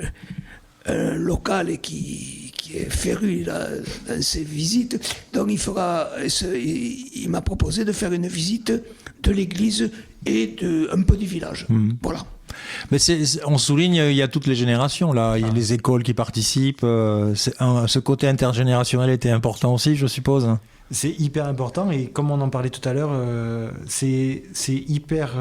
un local et qui est féru dans ses visites. Donc il m'a proposé de faire une visite de l'église et un peu du village. Voilà. Mais on souligne, il y a toutes les générations là, il y a les écoles qui participent. Ce côté intergénérationnel était important aussi, je suppose. C'est hyper important et comme on en parlait tout à l'heure, c'est hyper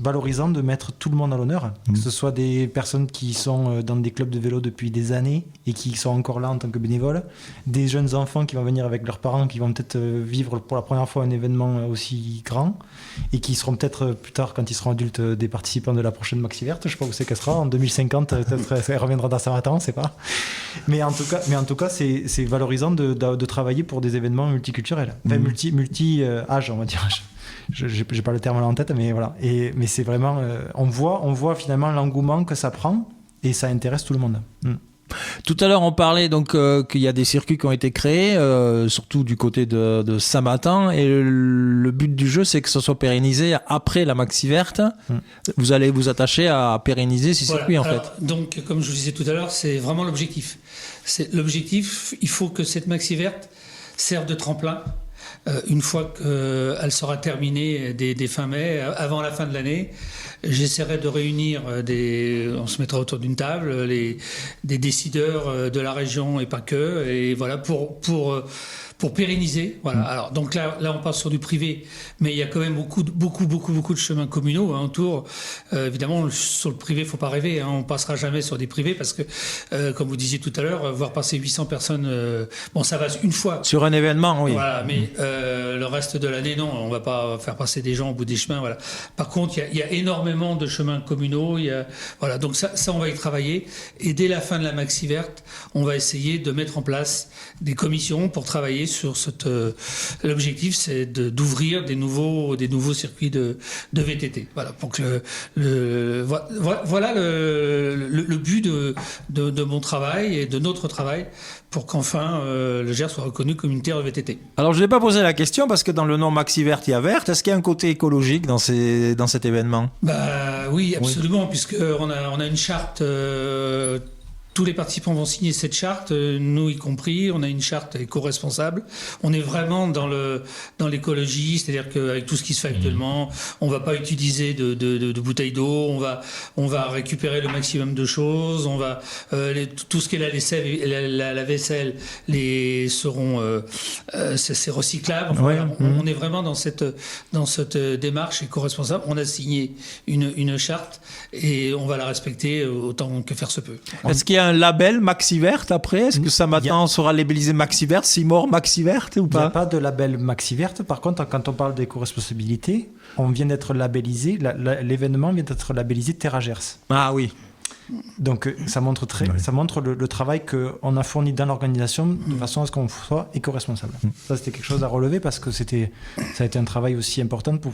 valorisant de mettre tout le monde à l'honneur, que ce soit des personnes qui sont dans des clubs de vélo depuis des années et qui sont encore là en tant que bénévoles, des jeunes enfants qui vont venir avec leurs parents, qui vont peut-être vivre pour la première fois un événement aussi grand et qui seront peut-être plus tard, quand ils seront adultes, des participants de la prochaine Maxi Verte. Je sais pas où c'est qu'elle sera, en 2050, peut-être ça reviendra dans Saint-Martin, on ne sait pas. Mais en tout cas, c'est valorisant de travailler pour des événements multiculturels, enfin multi-âge, on va dire. J'ai pas le terme là en tête, mais voilà. Mais c'est vraiment, on voit finalement l'engouement que ça prend et ça intéresse tout le monde. Tout à l'heure, on parlait donc qu'il y a des circuits qui ont été créés, surtout du côté de Saint-Martin, et le but du jeu, c'est que ça soit pérennisé après la Maxi Verte. Vous allez vous attacher à pérenniser ces circuits, en fait. Donc, comme je vous disais tout à l'heure, c'est vraiment l'objectif. L'objectif, il faut que cette Maxi Verte serve de tremplin. Une fois qu'elle sera terminée dès fin mai, avant la fin de l'année, j'essaierai de réunir on se mettra autour d'une table, des décideurs de la région et pas que, et voilà, pour pérenniser. Voilà. Alors, donc là, on passe sur du privé, mais il y a quand même beaucoup de chemins communaux autour. Évidemment, sur le privé, faut pas rêver. On passera jamais sur des privés parce que, comme vous disiez tout à l'heure, voir passer 800 personnes, ça va une fois. Sur un événement, oui. Voilà, mais le reste de l'année, non, on va pas faire passer des gens au bout des chemins. Voilà. Par contre, il y a énormément de chemins communaux. Voilà, donc ça, on va y travailler. Et dès la fin de la Maxi Verte, on va essayer de mettre en place des commissions pour travailler sur l'objectif, c'est d'ouvrir des nouveaux circuits de VTT. Voilà, pour que voilà le but de mon travail et de notre travail, pour qu'enfin le Gers soit reconnu comme une terre de VTT. Alors, je n'ai pas posé la question parce que dans le nom Maxi Verte, il y a verte. Est-ce qu'il y a un côté écologique dans cet événement ? Oui, absolument, puisqu'on a une charte. Tous les participants vont signer cette charte, nous y compris. On a une charte éco-responsable. On est vraiment dans l'écologie, c'est-à-dire qu'avec tout ce qui se fait actuellement, on va pas utiliser de bouteilles d'eau. On va récupérer le maximum de choses. On va tout ce qui est la vaisselle, c'est recyclable. Enfin, voilà, on est vraiment dans cette démarche éco-responsable. On a signé une charte et on va la respecter autant que faire se peut. Est-ce qu'il y a un label Maxi Verte après ? Est-ce que ça maintenant sera labellisé Maxi Verte, Simor Maxi Verte ou pas ? Il n'y a pas de label Maxi Verte. Par contre, quand on parle d'éco-responsabilité, on vient d'être labellisé, l'événement vient d'être labellisé Terra Gers. Ah oui. Donc ça montre le travail qu'on a fourni dans l'organisation de façon à ce qu'on soit éco-responsable. Ça, c'était quelque chose à relever parce que ça a été un travail aussi important pour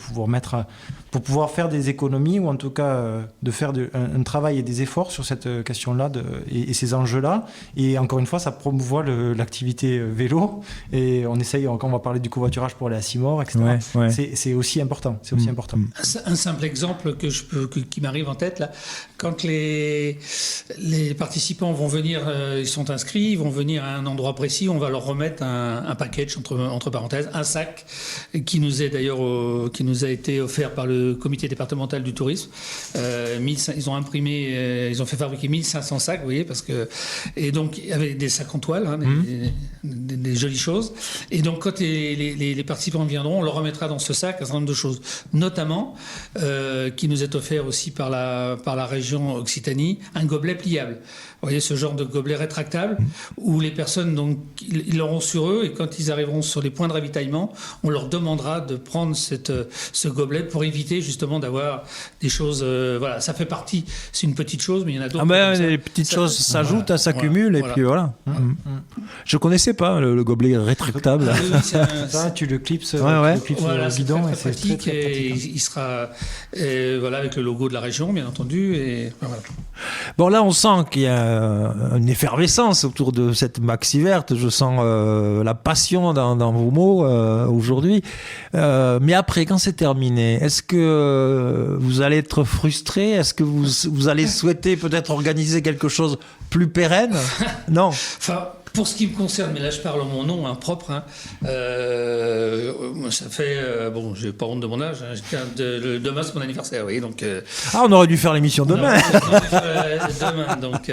pouvoir faire des économies, ou en tout cas de faire un travail et des efforts sur cette question-là et ces enjeux-là. Et encore une fois, ça promouvoit l'activité vélo, et on essaye, quand on va parler du covoiturage pour aller à Simor, etc. Ouais. C'est aussi important. Un simple exemple qui m'arrive en tête là, quand les participants vont venir, ils sont inscrits, ils vont venir à un endroit précis, on va leur remettre un package, entre parenthèses, un sac qui nous a été offert par le comité départemental du tourisme. Ils ont fait fabriquer 1500 sacs, vous voyez, et donc avec des sacs en toile, des jolies choses. Et donc quand les participants viendront, on leur remettra dans ce sac un certain nombre de choses, notamment qui nous est offert aussi par la région Occitanie, un gobelet pliable. Vous voyez, ce genre de gobelet rétractable où les personnes, donc, ils l'auront sur eux, et quand ils arriveront sur les points de ravitaillement, on leur demandera de prendre ce gobelet pour éviter justement d'avoir des choses. Voilà, ça fait partie, c'est une petite chose, mais il y en a d'autres. Les petites choses s'ajoutent, s'accumulent, et puis voilà. Je connaissais pas le gobelet rétractable. Ça, tu le clipses, voilà, au bidon, et c'est très pratique. Et il sera avec le logo de la région, bien entendu. Et voilà. Bon, là, on sent qu'il y a une effervescence autour de cette Maxi Verte. Je sens la passion dans vos mots aujourd'hui. Mais après, quand c'est terminé, est-ce que vous allez être frustré ? Est-ce que vous allez souhaiter peut-être organiser quelque chose plus pérenne ? Non. Enfin, Pour ce qui me concerne, mais là je parle en mon nom propre, ça fait, j'ai pas honte de mon âge, demain c'est mon anniversaire, oui, donc... on aurait dû faire l'émission demain. Demain, donc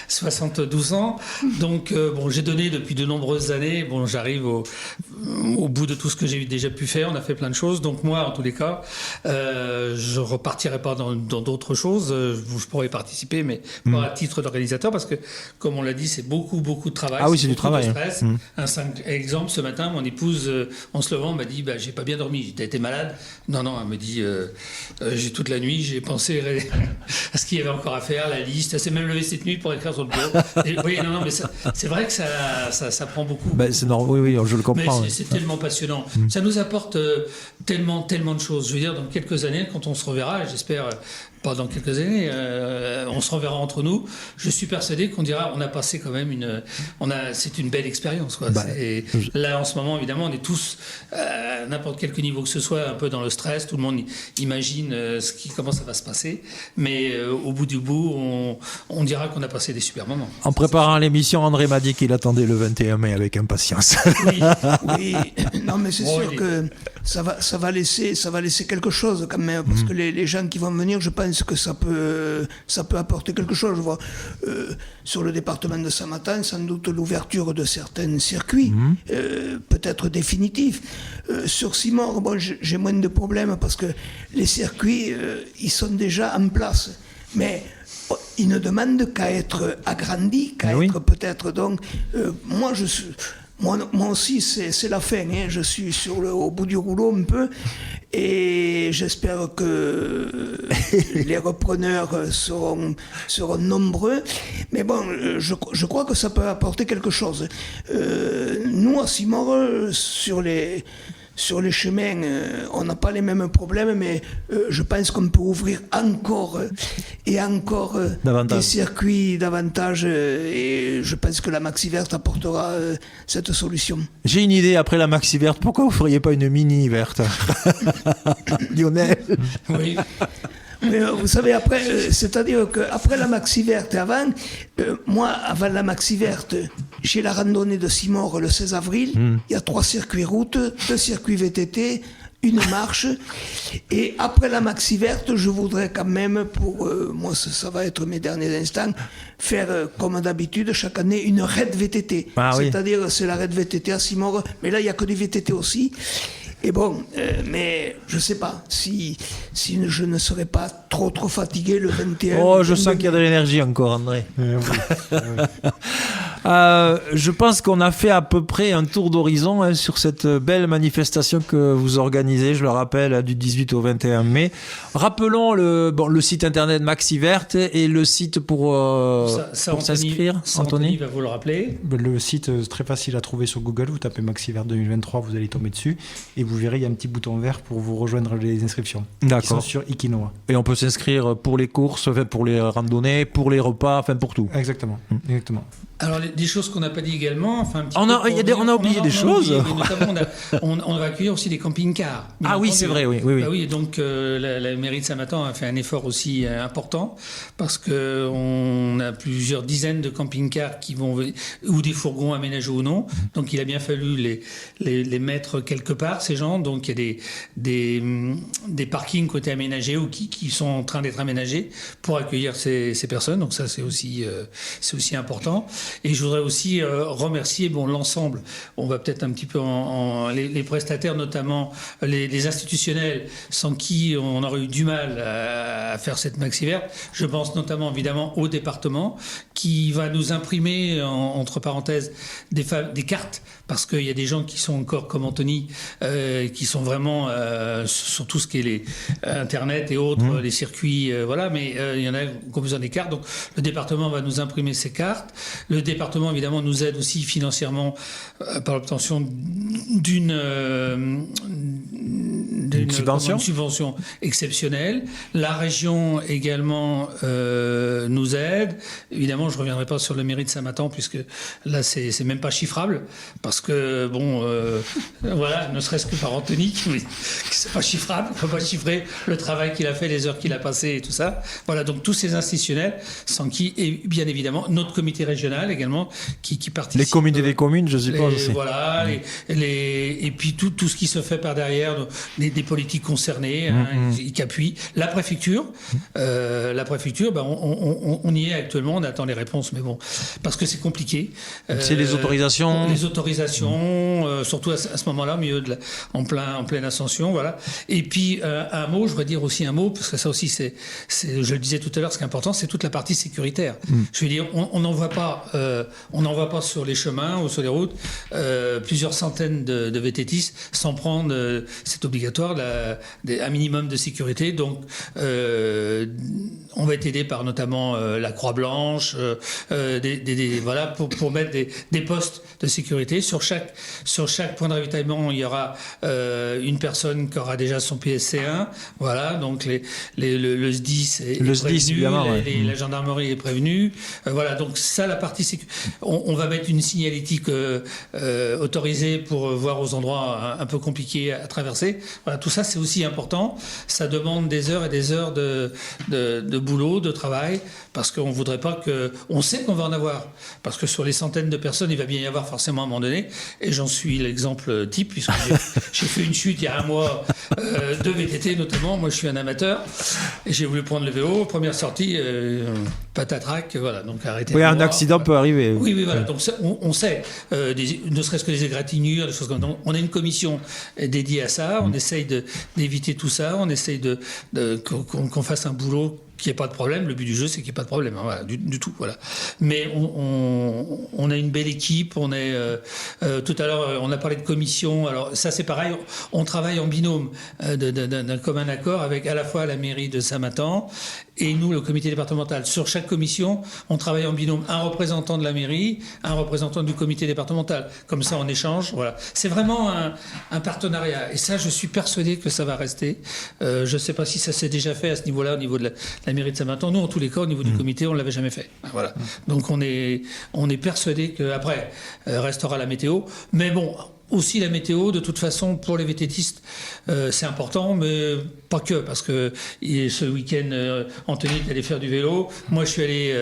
72 ans, donc j'ai donné depuis de nombreuses années, j'arrive au bout de tout ce que j'ai déjà pu faire, on a fait plein de choses, donc moi en tous les cas, je repartirai pas dans d'autres choses, je pourrais participer, mais pas à titre d'organisateur, parce que comme on l'a dit, c'est beaucoup de travail. Ah oui, c'est du travail. De stress. Un simple exemple, ce matin, mon épouse, en se levant, m'a dit j'ai pas bien dormi, t'as été malade? Non, elle me dit j'ai toute la nuit, j'ai pensé à ce qu'il y avait encore à faire, la liste, elle s'est même levée cette nuit pour écrire sur le bureau. Oui, non, mais c'est vrai que ça prend beaucoup. C'est normal, oui, je le comprends. Mais c'est tellement passionnant. Ça nous apporte tellement de choses. Je veux dire, dans quelques années, quand on se reverra, et j'espère pas dans quelques années, on se reverra entre nous, je suis persuadé qu'on dira on a passé quand même c'est une belle expérience, quoi. Là en ce moment évidemment on est tous à n'importe quel niveau que ce soit un peu dans le stress, tout le monde imagine comment ça va se passer, mais au bout du bout on dira qu'on a passé des super moments. En préparant l'émission, André m'a dit qu'il attendait le 21 mai avec impatience. Oui. Non mais c'est sûr que ça va laisser quelque chose quand même, parce que les gens qui vont venir, je pense que ça peut apporter quelque chose. Je vois sur le département de Samatan, sans doute l'ouverture de certains circuits, peut-être définitifs. Sur Simor, j'ai moins de problèmes parce que les circuits, ils sont déjà en place. Mais ils ne demandent qu'à être agrandis, être peut-être donc... Moi aussi, c'est la fin. Je suis au bout du rouleau un peu, et j'espère que les repreneurs seront nombreux. Mais je crois que ça peut apporter quelque chose. Nous, à Simor, sur les chemins, on n'a pas les mêmes problèmes, mais je pense qu'on peut ouvrir encore et encore des circuits davantage, et je pense que la Maxi Verte apportera cette solution. J'ai une idée, après la Maxi Verte, pourquoi vous ne feriez pas une Mini Verte? Lionel? Oui. Mais vous savez, c'est-à-dire qu'après la Maxi Verte et avant, moi, avant la Maxi Verte, j'ai la randonnée de Simor le 16 avril. Il y a 3 circuits route, 2 circuits VTT, une marche. Et après la Maxi Verte, je voudrais quand même, moi ça va être mes derniers instants, faire comme d'habitude chaque année une raid VTT. C'est-à-dire c'est la raid VTT à Simor, mais là il n'y a que des VTT aussi. Et mais je sais pas si je ne serais pas trop fatigué le 21. Oh, je sens qu'il y a de l'énergie encore, André. Je pense qu'on a fait à peu près un tour d'horizon sur cette belle manifestation que vous organisez, je le rappelle, du 18 au 21 mai. Rappelons le site internet Maxi Verte et le site pour s'inscrire. Anthony va vous le rappeler. Le site, c'est très facile à trouver sur Google. Vous tapez Maxi Verte 2023, vous allez tomber dessus. Et vous verrez, il y a un petit bouton vert pour vous rejoindre les inscriptions. D'accord. Qui sont sur Ikinoa. Et on peut s'inscrire pour les courses, pour les randonnées, pour les repas, pour tout. Exactement. Alors, des choses qu'on n'a pas dit également. On a oublié des choses. Notamment, on va accueillir aussi des camping-cars. Ah oui, c'est vrai, oui. Ah oui, donc la mairie de Samatan a fait un effort aussi important, parce qu'on a plusieurs dizaines de camping-cars qui vont venir, ou des fourgons aménagés ou non. Donc il a bien fallu les mettre quelque part, ces gens. Donc il y a des parkings qui ont été aménagés ou qui sont en train d'être aménagés pour accueillir ces personnes. Donc ça, c'est aussi important. Et je voudrais aussi remercier l'ensemble. On va peut-être un petit peu les prestataires, notamment les institutionnels, sans qui on aurait eu du mal à faire cette Maxi Verte. Je pense notamment évidemment au département qui va nous imprimer, entre parenthèses, des cartes, parce qu'il y a des gens qui sont encore comme Anthony, qui sont vraiment sur tout ce qui est les Internet et autres, les circuits, mais il y en a qui ont besoin des cartes. Donc le département va nous imprimer ces cartes. Le département évidemment nous aide aussi financièrement par l'obtention d'une subvention exceptionnelle. La région également nous aide. Évidemment, je ne reviendrai pas sur le mairie de Samatan, puisque là, c'est même pas chiffrable, parce parce que bon, voilà, ne serait-ce que par Anthony, mais c'est pas chiffrable, on peut pas chiffrer le travail qu'il a fait, les heures qu'il a passées et tout ça. Voilà, donc tous ces institutionnels, sans qui, et bien évidemment, notre comité régional également, qui participe. Les comités des communes, je suppose aussi. Voilà, et puis tout ce qui se fait par derrière, des politiques concernées, hein, qui appuient. La préfecture, on y est actuellement, on attend les réponses, mais bon, parce que c'est compliqué. C'est les autorisations. Les autorisations, surtout à ce moment-là, au milieu en pleine ascension, voilà. Et puis un mot, je voudrais dire aussi un mot, parce que ça aussi, c'est je le disais tout à l'heure, ce qui est important, c'est toute la partie sécuritaire. Je veux dire, on n'en voit pas sur les chemins ou sur les routes plusieurs centaines de VTTistes sans prendre, c'est obligatoire, un minimum de sécurité. Donc, on va être aidé par notamment la Croix-Blanche, voilà, pour mettre des postes de sécurité. Sur chaque point de ravitaillement, il y aura une personne qui aura déjà son PSC1. Voilà, donc le SDIS est prévenu, la gendarmerie est prévenue. Voilà, donc ça, la partie sécurité. On va mettre une signalétique autorisée pour voir aux endroits un peu compliqués à traverser. Voilà, tout ça, c'est aussi important. Ça demande des heures et des heures de boulot, de travail, parce qu'on ne voudrait pas que... On sait qu'on va en avoir, parce que sur les centaines de personnes, il va bien y avoir forcément à un moment donné, et j'en suis l'exemple type, puisque j'ai fait une chute il y a un mois de VTT notamment. Moi, je suis un amateur, et j'ai voulu prendre le vélo. Première sortie, patatrac, voilà, donc arrêtez. Oui, un accident peut arriver. Oui, voilà, donc ça, on sait, ne serait-ce que des égratignures, des choses comme ça. Donc, on a une commission dédiée à ça, on essaye d'éviter tout ça, on essaye qu'on fasse un boulot qu'il n'y ait pas de problème. Le but du jeu, c'est qu'il n'y ait pas de problème, hein, voilà, du tout. Voilà. Mais on a une belle équipe. On est tout à l'heure, on a parlé de commission. Alors ça, c'est pareil. On travaille en binôme d'un commun accord avec à la fois la mairie de Saint-Matan et nous, le comité départemental. Sur chaque commission, on travaille en binôme. Un représentant de la mairie, un représentant du comité départemental. Comme ça, on échange. Voilà. C'est vraiment un partenariat. Et ça, je suis persuadé que ça va rester. Je ne sais pas si ça s'est déjà fait à ce niveau-là, au niveau de la mairie de Saint-Matan. Nous, en tous les cas, au niveau du comité, on ne l'avait jamais fait. Voilà. Donc, on est persuadé qu'après, restera la météo. Mais bon... Aussi la météo, de toute façon, pour les VTTistes, c'est important, mais pas que, parce que ce week-end, Anthony est allé faire du vélo. Moi, je suis allé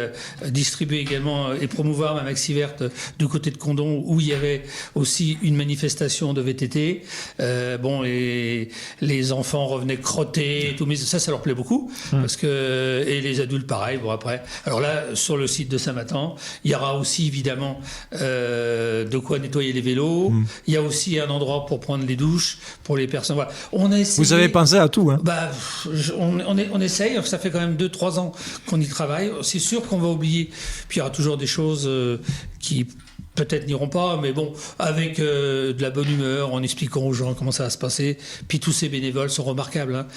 distribuer également et promouvoir ma Maxi Verte du côté de Condom, où il y avait aussi une manifestation de VTT. Bon, et les enfants revenaient crottés et tout, mais ça leur plaît beaucoup, parce que, et les adultes, pareil. Bon, après, alors là, sur le site de Saint-Matan, il y aura aussi, évidemment, de quoi nettoyer les vélos. Il y a aussi un endroit pour prendre les douches pour les personnes. Voilà. On a essayé, vous avez pensé à tout, hein? Bah, on essaye. Ça fait quand même 2-3 ans qu'on y travaille. C'est sûr qu'on va oublier. Puis il y aura toujours des choses qui peut-être n'iront pas, mais bon, avec de la bonne humeur, en expliquant aux gens comment ça va se passer. Puis tous ces bénévoles sont remarquables, hein.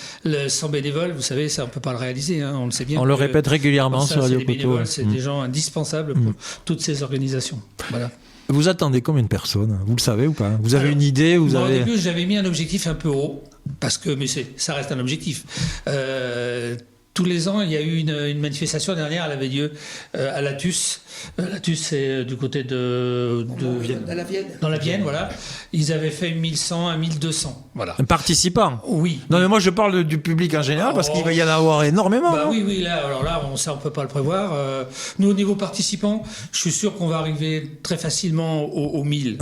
Sans bénévoles, vous savez, ça on peut pas le réaliser, hein, on le sait bien. On le répète régulièrement sur Radio Coteau. C'est des gens indispensables pour toutes ces organisations. Voilà. Vous attendez combien de personnes? Vous le savez ou pas? Vous avez une idée? Au début, j'avais mis un objectif un peu haut, parce que, mais ça reste un objectif. Tous les ans, il y a eu une manifestation dernière, elle avait lieu à Latus. Latus, c'est du côté de dans la Vienne, voilà. Ils avaient fait 1100 à 1200, voilà. Un participant? Oui. Non, mais moi je parle du public en général, parce qu'il va y en avoir énormément. Bah, oui, là, on peut pas le prévoir. Nous, au niveau participants, je suis sûr qu'on va arriver très facilement aux 1000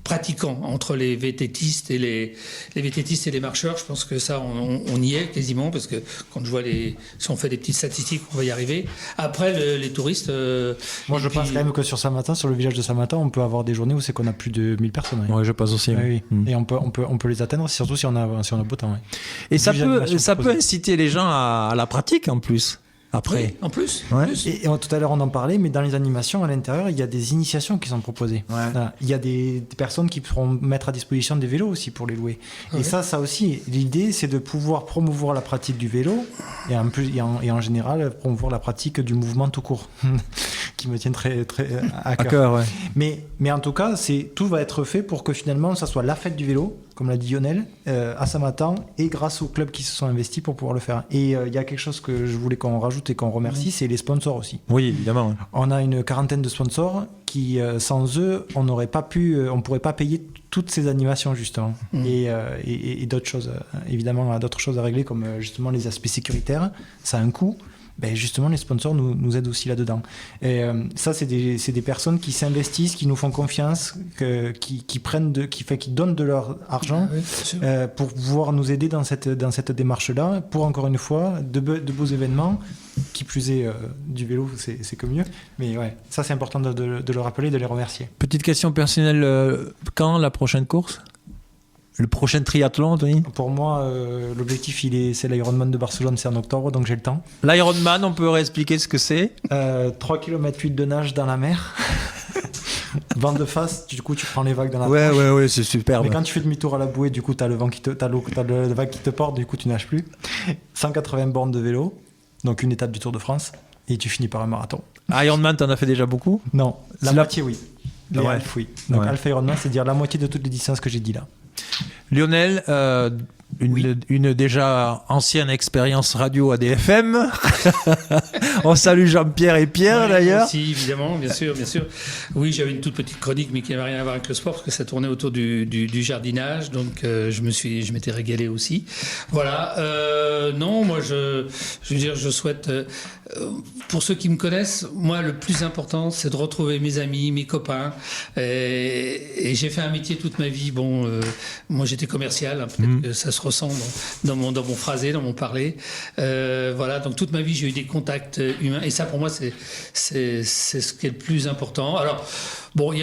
pratiquants entre les VTTistes et les VTTistes et les marcheurs. Je pense que ça, on y est quasiment, parce que quand je vois si on fait des petites statistiques, on va y arriver. Après, les touristes... Moi, je pense quand même que sur Saint-Matan, sur le village de Saint-Matan, on peut avoir des journées où c'est qu'on a plus de 1000 personnes. Oui, je pense aussi. Oui. Et on peut les atteindre, surtout si on a beau temps. Oui. Et ça peut inciter les gens à la pratique en plus. Après. Oui, en plus. Ouais. Et tout à l'heure on en parlait, mais dans les animations à l'intérieur, il y a des initiations qui sont proposées. Ouais. Voilà. Il y a des personnes qui pourront mettre à disposition des vélos aussi pour les louer. Ouais. Et ça aussi, l'idée c'est de pouvoir promouvoir la pratique du vélo et en général promouvoir la pratique du mouvement tout court. qui me tient très, très à À cœur. cœur, ouais. Mais en tout cas, tout va être fait pour que finalement, ça soit la fête du vélo, comme l'a dit Lionel, à Samatan, et grâce aux clubs qui se sont investis pour pouvoir le faire. Et il y a quelque chose que je voulais qu'on rajoute et qu'on remercie, c'est les sponsors aussi. Oui, évidemment. Ouais. On a une quarantaine de sponsors qui, sans eux, on pourrait pas payer toutes ces animations justement. Et d'autres choses, évidemment, d'autres choses à régler comme justement les aspects sécuritaires. Ça a un coût. Ben justement, les sponsors nous aident aussi là-dedans. Et ça, c'est des personnes qui s'investissent, qui nous font confiance, qui donnent de leur argent pour pouvoir nous aider dans cette démarche-là, pour encore une fois, de beaux événements. Qui plus est, du vélo, c'est que mieux. Mais ouais, ça, c'est important de le rappeler, de les remercier. Petite question personnelle, quand la prochaine course ? Le prochain triathlon, Tony ? Pour moi, l'objectif, c'est l'Ironman de Barcelone, c'est en octobre, donc j'ai le temps. L'Ironman, on peut réexpliquer ce que c'est ? 3 km 8 de nage dans la mer. Vent de face, du coup, tu prends les vagues dans la Ouais, ouais, c'est superbe. Mais quand tu fais demi-tour à la bouée, du coup, t'as le vague qui te porte, du coup, tu nages plus. 180 bornes de vélo, donc une étape du Tour de France, et tu finis par un marathon. Ironman, t'en as fait déjà beaucoup ? Non, la moitié, oui. Les Ouais. half, oui. Donc, Ouais. Alpha Ironman, c'est dire la moitié de toutes les distances que j'ai dit là. Lionel, une déjà ancienne expérience radio à DFM. On salue Jean-Pierre et Pierre d'ailleurs. Si, évidemment, bien sûr. Oui, j'avais une toute petite chronique, mais qui n'avait rien à voir avec le sport, parce que ça tournait autour du jardinage, donc je m'étais régalé aussi. Voilà. Non, moi, je veux dire, je souhaite, pour ceux qui me connaissent, moi, le plus important, c'est de retrouver mes amis, mes copains. Et j'ai fait un métier toute ma vie. Bon, moi, j'étais commercial, hein, peut-être que ça se ressent dans mon phrasé, dans mon parler. Voilà, donc toute ma vie, j'ai eu des contacts humains, et ça, pour moi, c'est ce qui est le plus important. Alors, bon,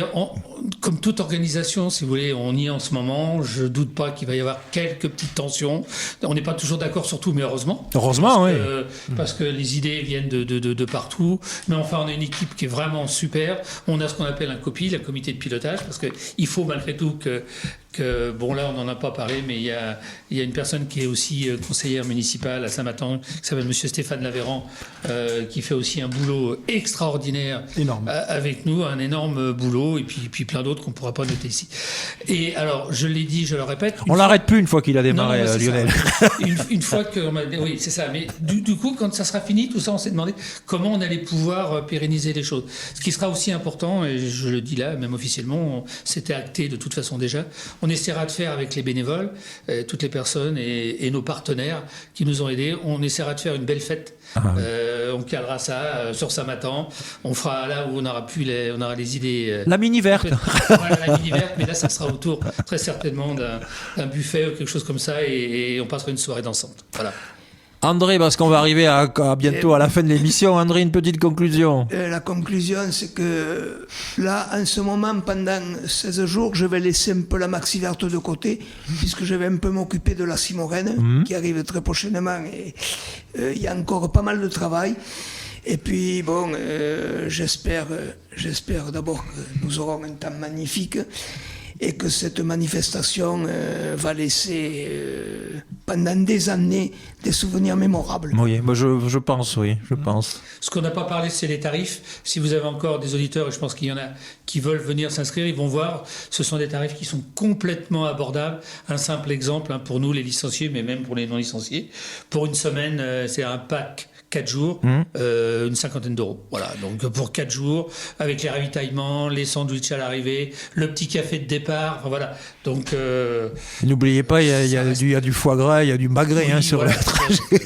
comme toute organisation, si vous voulez, on y est en ce moment. Je doute pas qu'il va y avoir quelques petites tensions. On n'est pas toujours d'accord sur tout, mais heureusement. Heureusement, oui. Parce que les idées viennent de partout. Mais enfin, on a une équipe qui est vraiment super. On a ce qu'on appelle un COPI, le comité de pilotage, parce qu'il faut malgré tout que bon, là, on n'en a pas parlé, mais il y a une personne qui est aussi conseillère municipale à Saint-Matan, qui s'appelle Monsieur Stéphane Lavéran, qui fait aussi un boulot extraordinaire. Énorme. Avec nous, un énorme boulot, et puis plein d'autres qu'on ne pourra pas noter ici. Et alors, je l'ai dit, je le répète. On l'arrête plus une fois qu'il a démarré, non, Lionel. Une fois que... Oui, c'est ça. Mais du coup, quand ça sera fini, tout ça, on s'est demandé comment on allait pouvoir pérenniser les choses. Ce qui sera aussi important, et je le dis là, même officiellement, c'était acté de toute façon déjà, on essaiera de faire avec les bénévoles, toutes les personnes et nos partenaires qui nous ont aidés, on essaiera de faire une belle fête. On calera ça sur Saint-Matan. On fera là où on aura les idées. La mini verte. Voilà, la mini verte, mais là, ça sera autour très certainement d'un buffet ou quelque chose comme ça, et on passera une soirée dansante. Voilà. André, parce qu'on va arriver à bientôt à la fin de l'émission. André, une petite conclusion. La conclusion, c'est que là, en ce moment, pendant 16 jours, je vais laisser un peu la maxi verte de côté, puisque je vais un peu m'occuper de la Simorène, qui arrive très prochainement. Et il y a encore pas mal de travail. Et puis, bon, j'espère d'abord que nous aurons un temps magnifique, et que cette manifestation va laisser pendant des années des souvenirs mémorables. Oui, bah je pense, oui, je pense. Ce qu'on n'a pas parlé, c'est les tarifs. Si vous avez encore des auditeurs, et je pense qu'il y en a qui veulent venir s'inscrire, ils vont voir, ce sont des tarifs qui sont complètement abordables. Un simple exemple, hein, pour nous les licenciés, mais même pour les non-licenciés. Pour une semaine, c'est un pack 4 jours, une cinquantaine d'euros. Voilà, donc pour 4 jours, avec les ravitaillements, les sandwichs à l'arrivée, le petit café de départ, enfin, voilà. Donc, n'oubliez pas, il y a du foie gras, il y a du magret, oui, sur le trajet.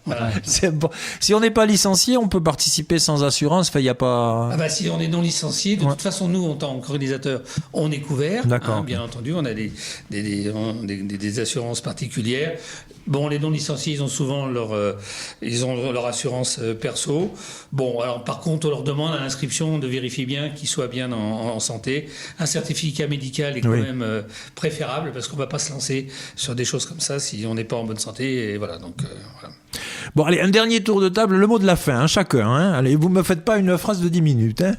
Voilà. Bon. Si on n'est pas licencié, on peut participer sans assurance. Enfin, il y a pas. Ah bah, si on est non licencié, de toute façon, nous, en tant qu'organisateur, on est couvert. D'accord. Hein, bien entendu, on a des assurances particulières. Bon, les non licenciés, ils ont souvent leur assurance perso. Bon, alors par contre, on leur demande à l'inscription de vérifier bien qu'ils soient bien en santé. Un certificat médical est quand même préférable, parce qu'on ne va pas se lancer sur des choses comme ça si on n'est pas en bonne santé. Et voilà, donc voilà. Bon, allez, un dernier tour de table, le mot de la fin, hein, chacun. Hein. Allez, vous me faites pas une phrase de 10 minutes. Hein.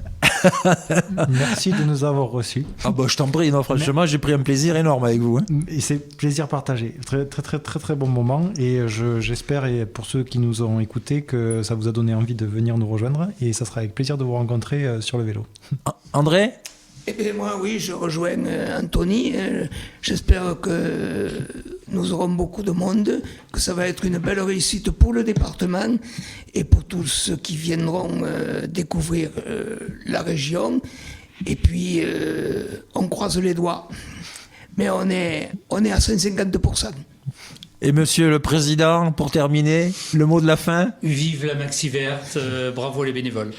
Merci de nous avoir reçus. Ah bah je t'en prie, non, franchement, j'ai pris un plaisir énorme avec vous. Hein. Et c'est plaisir partagé. Très, très, très, très, très bon moment. Et j'espère, et pour ceux qui nous ont écoutés, que ça vous a donné envie de venir nous rejoindre. Et ça sera avec plaisir de vous rencontrer sur le vélo. André ? Eh bien, moi, oui, je rejoins Anthony. J'espère que nous aurons beaucoup de monde, que ça va être une belle réussite pour le département et pour tous ceux qui viendront découvrir la région. Et puis, on croise les doigts. Mais on est à 150%. Et monsieur le président, pour terminer, le mot de la fin ? Vive la Maxi Verte, bravo les bénévoles.